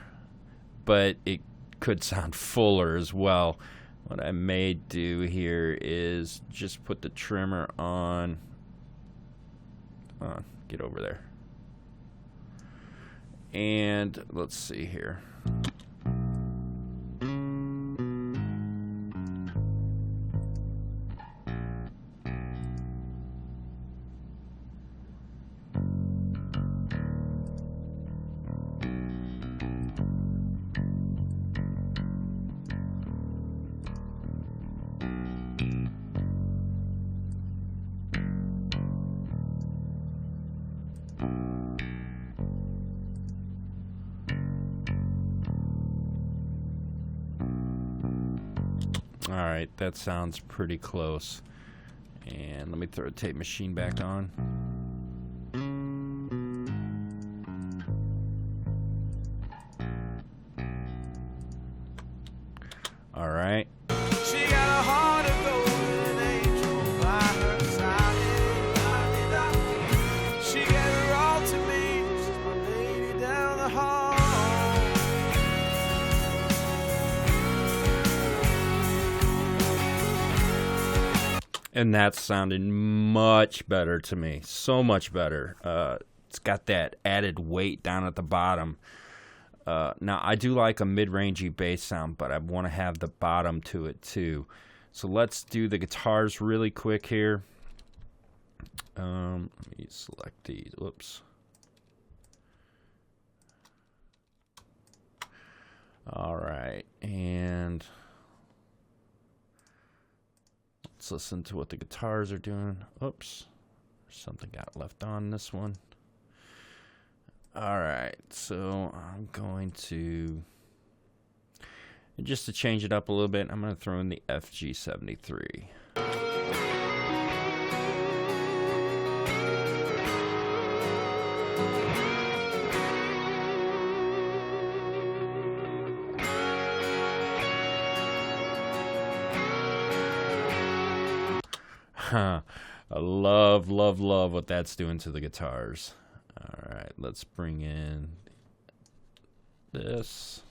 but it could sound fuller as well. What I may do here is just put the trimmer on. Get over there. And let's see here. All right, that sounds pretty close. And let me throw a Tape Machine back on. All right. She got a heart of gold and an angel by her side. She gave her all to me. She's my lady down the hall. And that's sounding much better to me. So much better. It's got that added weight down at the bottom. Now, I do like a mid-rangey bass sound, but I want to have the bottom to it too. So let's do the guitars really quick here. Let me select these. Whoops. All right, and let's listen to what the guitars are doing. Oops, something got left on this one. All right, so I'm going to, just to change it up a little bit, I'm going to throw in the FG73. I love what that's doing to the guitars. All right, let's bring in this.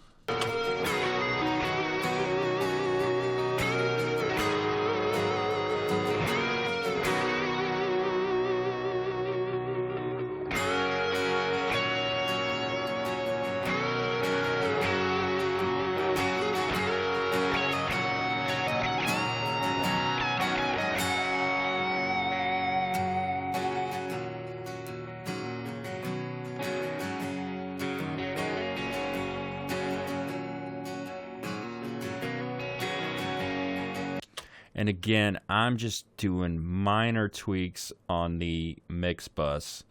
And again, I'm just doing minor tweaks on the mix bus,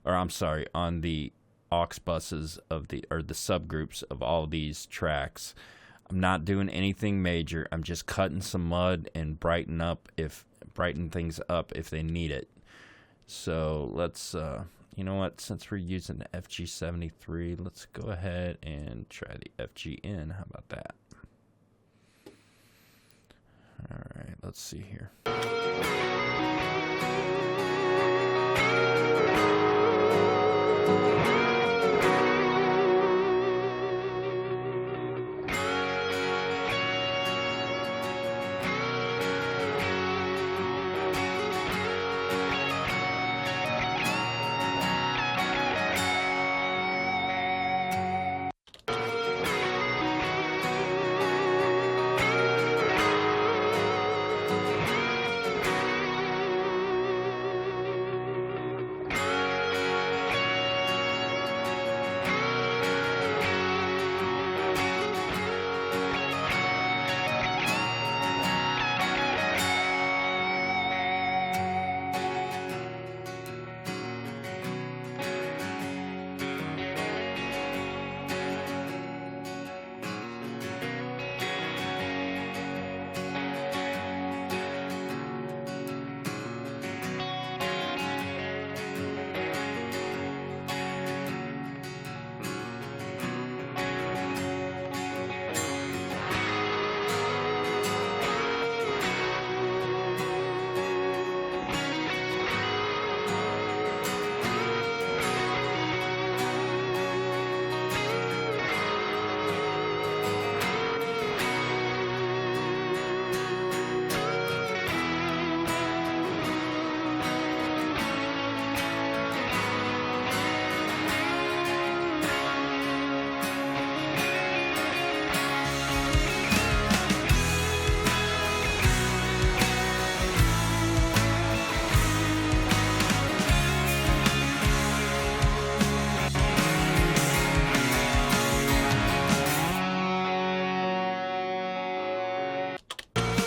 or I'm sorry, on the aux buses or the subgroups of all these tracks. I'm not doing anything major. I'm just cutting some mud and brighten things up if they need it. So let's, you know what? Since we're using the FG73, let's go ahead and try the FGN. How about that? All right, let's see here.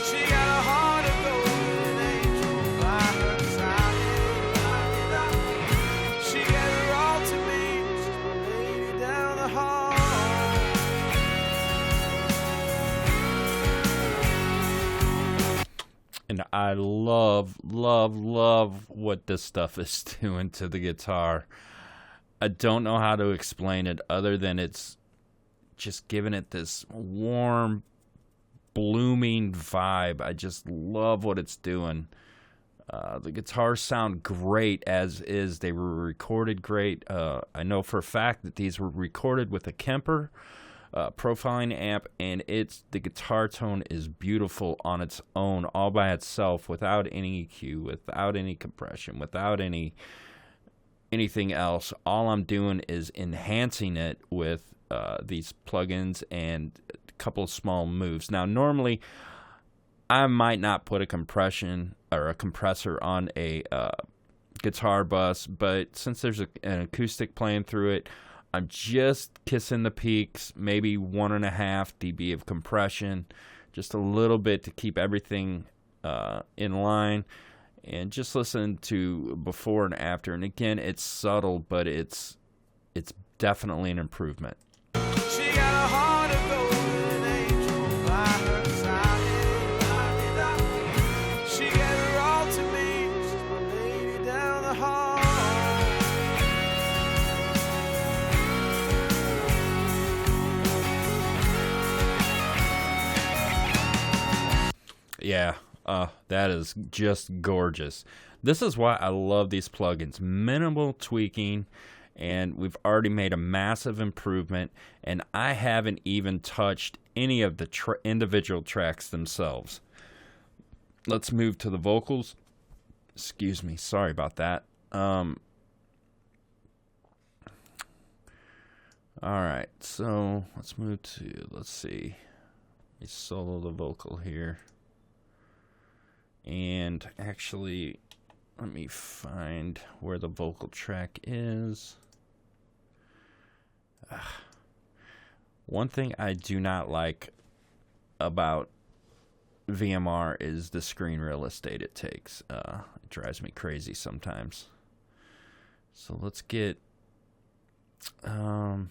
She got a heart of gold, an angel by her side. She gave her all to me, she's my lady down the hall. And I love what this stuff is doing to the guitar. I don't know how to explain it other than it's just giving it this warm, blooming vibe. I just love what it's doing. The guitars sound great as is. They were recorded great. I know for a fact that these were recorded with a Kemper profiling amp, and the guitar tone is beautiful on its own, all by itself, without any EQ, without any compression, without anything else. All I'm doing is enhancing it with these plugins and a couple of small moves. Now, normally, I might not put a compression or a compressor on a guitar bus, but since there's an acoustic playing through it, I'm just kissing the peaks, maybe 1.5 dB of compression, just a little bit to keep everything in line, and just listen to before and after. And again, it's subtle, but it's definitely an improvement. She got a heart of gold, an angel by her side. She gave her all to me, she's my lady down the hall. Yeah, that is just gorgeous. This is why I love these plugins. Minimal tweaking, and we've already made a massive improvement, and I haven't even touched any of the individual tracks themselves. Let's move to the vocals. Excuse me, sorry about that. All right, so let's see. Let me solo the vocal here. And actually, let me find where the vocal track is. One thing I do not like about VMR is the screen real estate it takes. It drives me crazy sometimes. So let's get You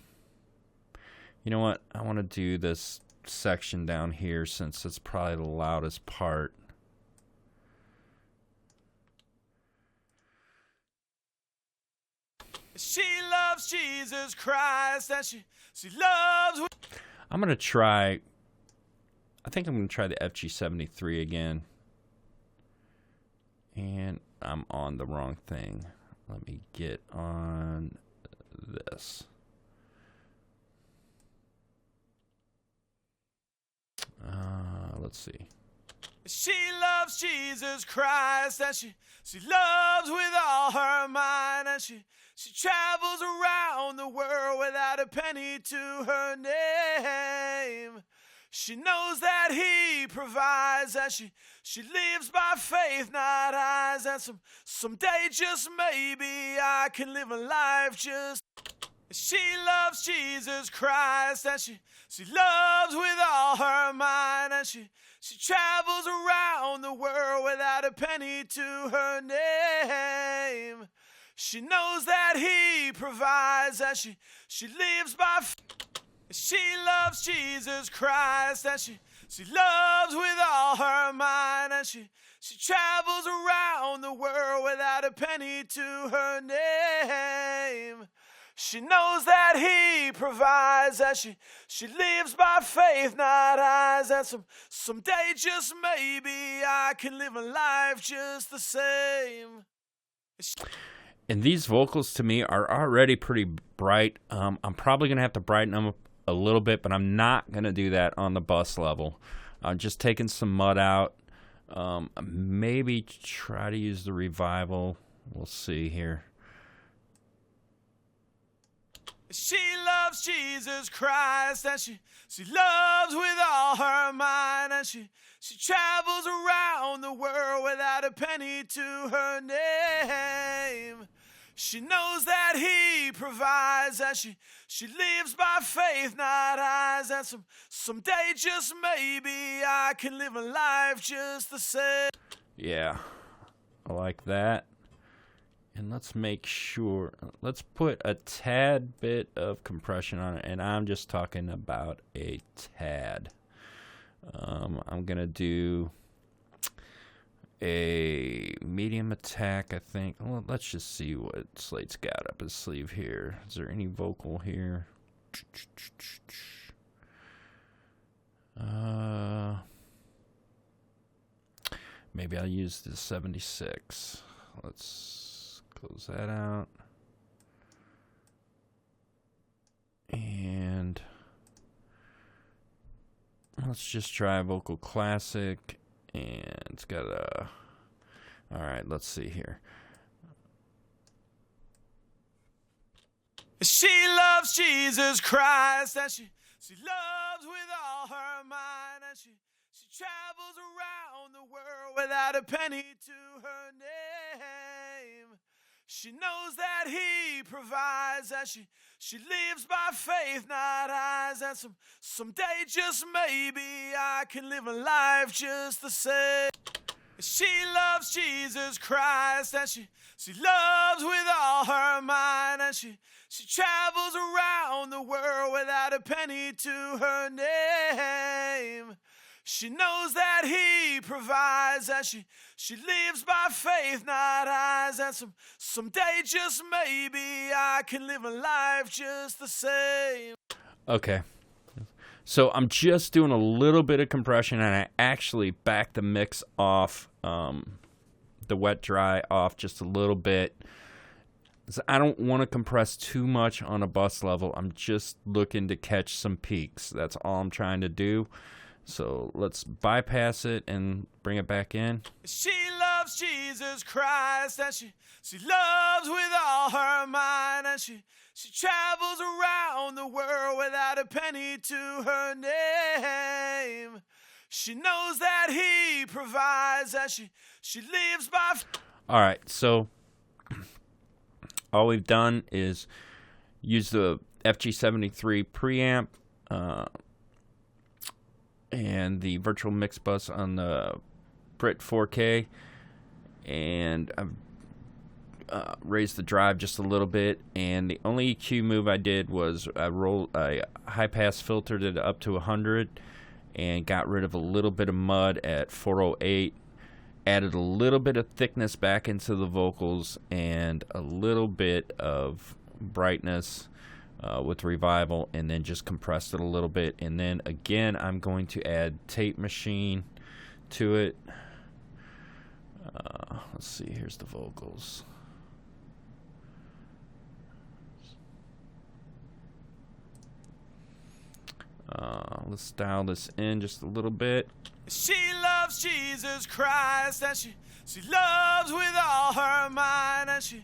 know what? I want to do this section down here since it's probably the loudest part. She loves Jesus Christ, and she loves. I'm going to try, I think I'm going to try the FG73 again. And I'm on the wrong thing. Let me get on this. Let's see. She loves Jesus Christ, and she loves with all her mind, and she travels around the world without a penny to her name. She knows that he provides, and she lives by faith, not eyes, and someday just maybe I can live a life just. She loves Jesus Christ, and she loves with all her mind, and she travels around the world without a penny to her name. She knows that he provides, and she lives by She loves Jesus Christ, and she loves with all her mind, and she travels around the world without a penny to her name. She knows that he provides, and she lives by faith, not eyes, and someday just maybe I can live a life just the same. And these vocals to me are already pretty bright. I'm probably going to have to brighten them up a little bit, but I'm not going to do that on the bus level. I'm just taking some mud out. Maybe try to use the revival. We'll see here. She loves Jesus Christ, and she loves with all her mind, and she travels around the world without a penny to her name. She knows that he provides, and she lives by faith, not eyes, and someday just maybe I can live a life just the same. Yeah, I like that. And let's make sure, let's put a tad bit of compression on it, and I'm just talking about a tad. I'm going to do a medium attack, I think. Well, let's just see what Slate's got up his sleeve here. Is there any vocal here? Maybe I'll use the 76. Let's close that out. And let's just try vocal classic. And it's got a... Alright, let's see here. She loves Jesus Christ, and she loves with all her mind, and she travels around the world without a penny to her name. She knows that he provides, and she lives by faith, not eyes, and someday just maybe I can live a life just the same. She loves Jesus Christ, and she loves with all her mind, and she travels around the world without a penny to her name. She knows that he provides, and she lives by faith, not eyes, and someday just maybe I can live a life just the same. Okay. So I'm just doing a little bit of compression, and I actually backed the mix off, the wet dry off just a little bit. So I don't want to compress too much on a bus level. I'm just looking to catch some peaks. That's all I'm trying to do. So let's bypass it and bring it back in. She loves Jesus Christ, and she loves with all her mind, and she travels around the world without a penny to her name. She knows that he provides, and she lives by... All right, so all we've done is use the FG73 preamp, and the virtual mix bus on the Brit 4K, and raise the drive just a little bit, and the only EQ move I did was I high pass filtered it up to 100 and got rid of a little bit of mud at 408, added a little bit of thickness back into the vocals and a little bit of brightness with revival, and then just compressed it a little bit. And then again, I'm going to add tape machine to it. Let's see, here's the vocals. Let's dial this in just a little bit. She loves Jesus Christ, and she loves with all her mind, and she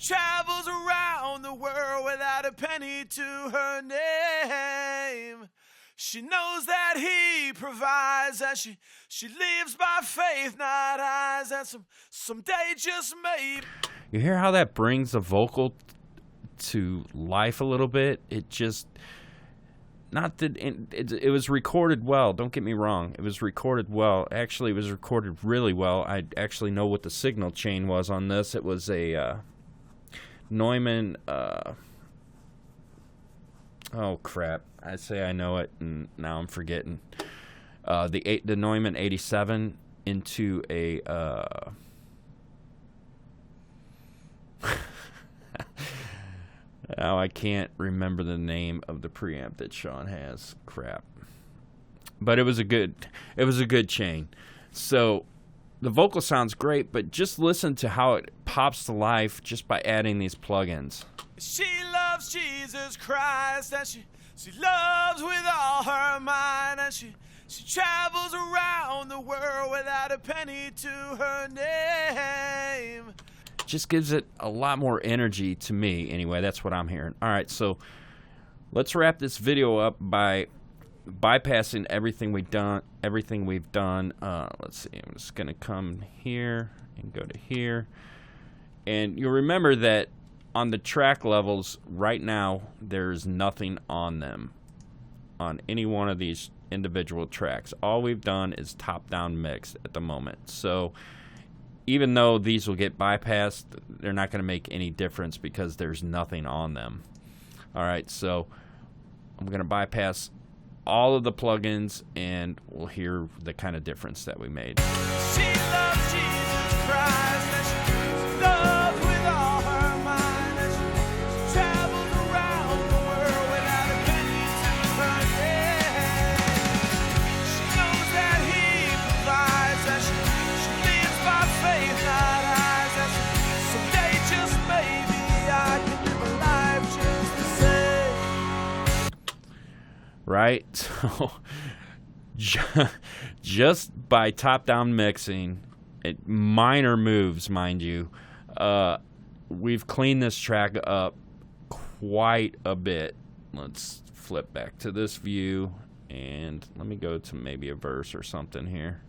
travels around the world without a penny to her name. She knows that he provides, and she lives by faith, not eyes, and someday just maybe. You hear how that brings the vocal to life a little bit? It just, not that it was recorded well, don't get me wrong. It was recorded well. Actually, it was recorded really well. I actually know what the signal chain was on this. It was a Neumann, oh crap, I say I know it and now I'm forgetting. The Neumann 87 into a now I can't remember the name of the preamp that Sean has. Crap. But it was a good chain. So the vocal sounds great, but just listen to how it pops to life just by adding these plugins. She loves Jesus Christ, and she loves with all her mind, and she travels around the world without a penny to her name. Just gives it a lot more energy to me. Anyway, that's what I'm hearing. All right, so let's wrap this video up by bypassing everything we've done. Let's see. I'm just gonna come here and go to here, and you'll remember that on the track levels right now, there's nothing on them on any one of these individual tracks. All we've done is top-down mix at the moment. So even though these will get bypassed, they're not going to make any difference because there's nothing on them. All right, so I'm going to bypass all of the plugins, and we'll hear the kind of difference that we made. She loves Jesus Christ, and she loves with all her mind, and she travels around the world without a penny to her name. She knows that he provides, and she lives by faith, not eyes, and someday just maybe I can live a life just the same. Right? So just by top-down mixing, minor moves, mind you, we've cleaned this track up quite a bit. Let's flip back to this view, and let me go to maybe a verse or something here.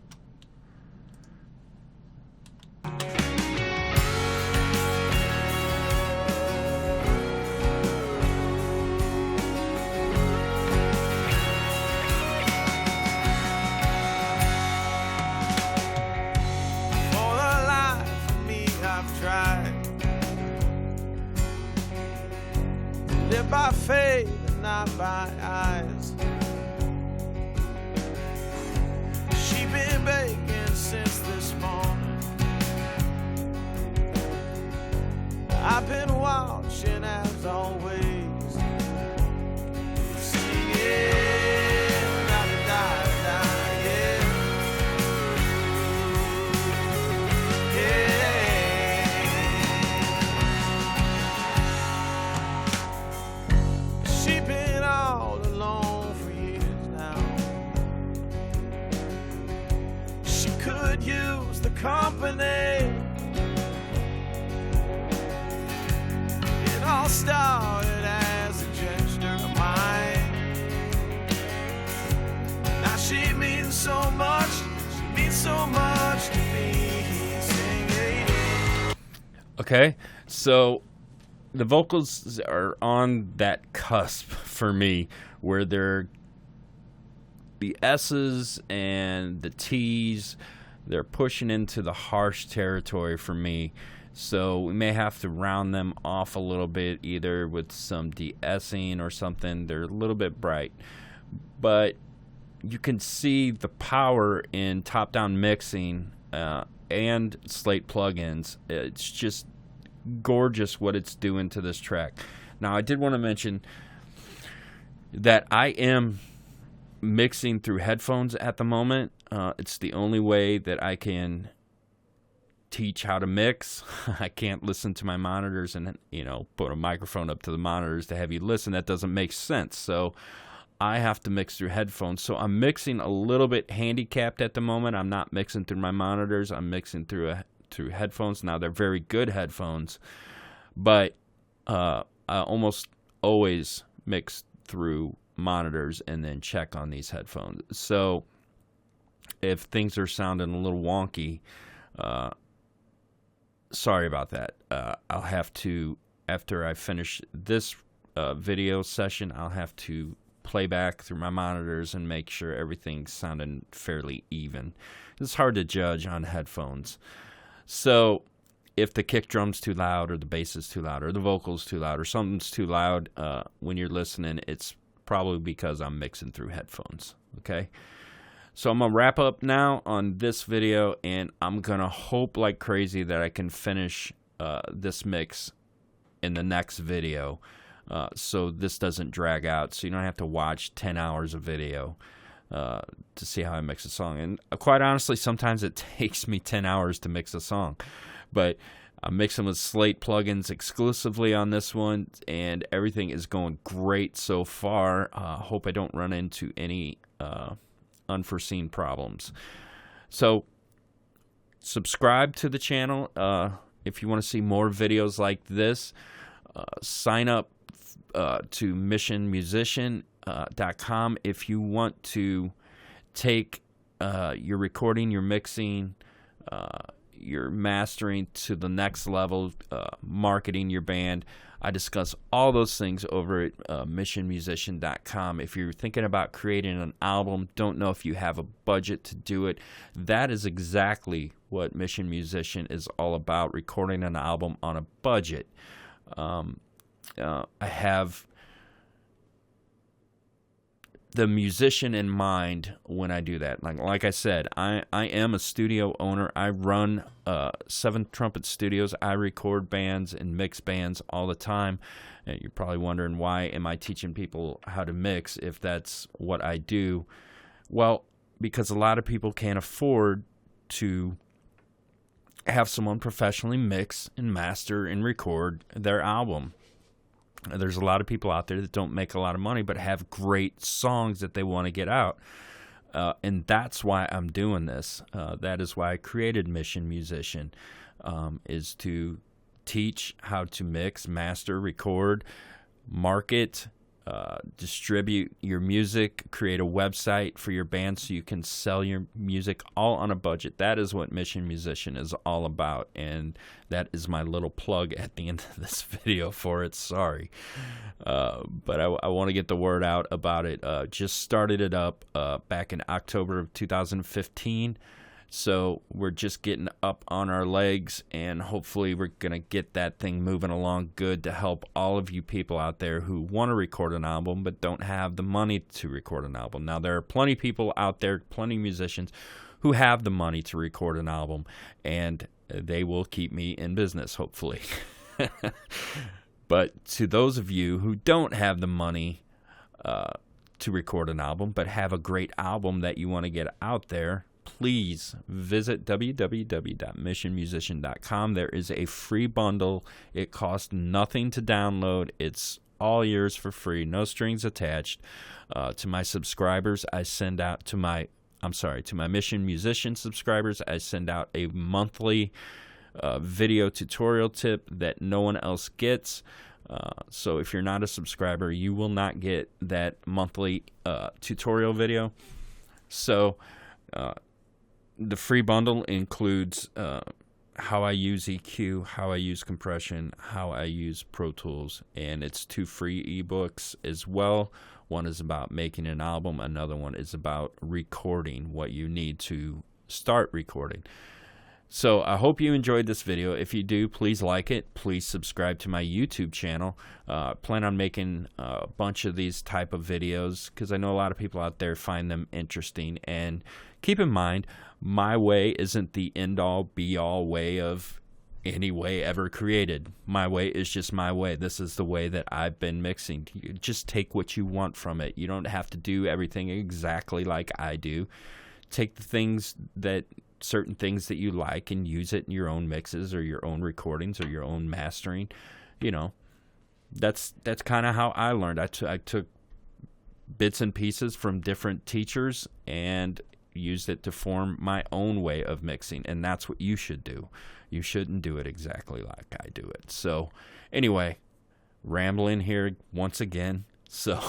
Live by faith and not by eyes. She been baking since this morning. I've been watching as always, singing da-da-da-da, yeah. Yeah. She been all alone for years now. She could use the company. It all started as a gesture of mine. Now she means so much. She means so much to me. Singing. Okay, so the vocals are on that cusp for me where they're the S's and the T's, they're pushing into the harsh territory for me. So we may have to round them off a little bit, either with some de-essing or something. They're a little bit bright. But you can see the power in top-down mixing and Slate plugins. It's just gorgeous what it's doing to this track. Now, I did want to mention that I am mixing through headphones at the moment. It's the only way that I can teach how to mix. I can't listen to my monitors and, put a microphone up to the monitors to have you listen. That doesn't make sense. So I have to mix through headphones. So I'm mixing a little bit handicapped at the moment. I'm not mixing through my monitors. I'm mixing through headphones. Now, they're very good headphones, but I almost always mix through monitors and then check on these headphones. So if things are sounding a little wonky, sorry about that. I'll have to, after I finish this video session, I'll have to play back through my monitors and make sure everything's sounding fairly even. It's hard to judge on headphones. So if the kick drum's too loud, or the bass is too loud, or the vocal's too loud, or something's too loud when you're listening, it's probably because I'm mixing through headphones. Okay? So I'm going to wrap up now on this video, and I'm going to hope like crazy that I can finish this mix in the next video, so this doesn't drag out, so you don't have to watch 10 hours of video to see how I mix a song. And quite honestly, sometimes it takes me 10 hours to mix a song. But I'm mixing with Slate plugins exclusively on this one, and everything is going great so far. Hope I don't run into any unforeseen problems. So subscribe to the channel if you want to see more videos like this. Sign up to missionmusician.com if you want to take your recording, your mixing, your mastering to the next level, marketing your band. I discuss all those things over at missionmusician.com. If you're thinking about creating an album, don't know if you have a budget to do it, that is exactly what Mission Musician is all about, recording an album on a budget. I have the musician in mind when I do that. Like I said, I am a studio owner. I run 7 Trumpet Studios. I record bands and mix bands all the time. And you're probably wondering, why am I teaching people how to mix if that's what I do? Well, because a lot of people can't afford to have someone professionally mix and master and record their album. There's a lot of people out there that don't make a lot of money but have great songs that they want to get out. And that's why I'm doing this. That is why I created Mission Musician, is to teach how to mix, master, record, market, distribute your music, create a website for your band so you can sell your music all on a budget. That is what Mission Musician is all about, and that is my little plug at the end of this video for it. Sorry. But I want to get the word out about it. Just started it up back in October of 2015. So we're just getting up on our legs, and hopefully we're going to get that thing moving along good to help all of you people out there who want to record an album but don't have the money to record an album. Now, there are plenty of people out there, plenty of musicians who have the money to record an album, and they will keep me in business, hopefully. But to those of you who don't have the money to record an album but have a great album that you want to get out there, please visit www.missionmusician.com. There is a free bundle. It costs nothing to download. It's all yours for free, no strings attached. To my subscribers, I send out to my Mission Musician subscribers, I send out a monthly video tutorial tip that no one else gets. So if you're not a subscriber, you will not get that monthly tutorial video. So the free bundle includes how I use EQ, how I use compression, how I use Pro Tools, and it's 2 free ebooks as well. One is about making an album, another one is about recording, what you need to start recording. So I hope you enjoyed this video. If you do, please like it. Please subscribe to my YouTube channel. Plan on making a bunch of these type of videos because I know a lot of people out there find them interesting. And keep in mind, my way isn't the end-all, be-all way of any way ever created. My way is just my way. This is the way that I've been mixing. You just take what you want from it. You don't have to do everything exactly like I do. Take the things that certain things that you like and use it in your own mixes or your own recordings or your own mastering. You know, that's kind of how I learned. I took bits and pieces from different teachers and used it to form my own way of mixing, and that's what you should do. You shouldn't do it exactly like I do it. So anyway, rambling here once again. So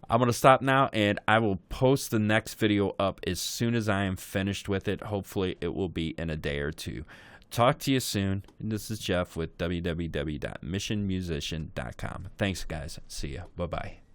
I'm going to stop now, and I will post the next video up as soon as I am finished with it. Hopefully, it will be in a day or two. Talk to you soon. And this is Jeff with www.missionmusician.com. Thanks, guys. See ya. Bye-bye.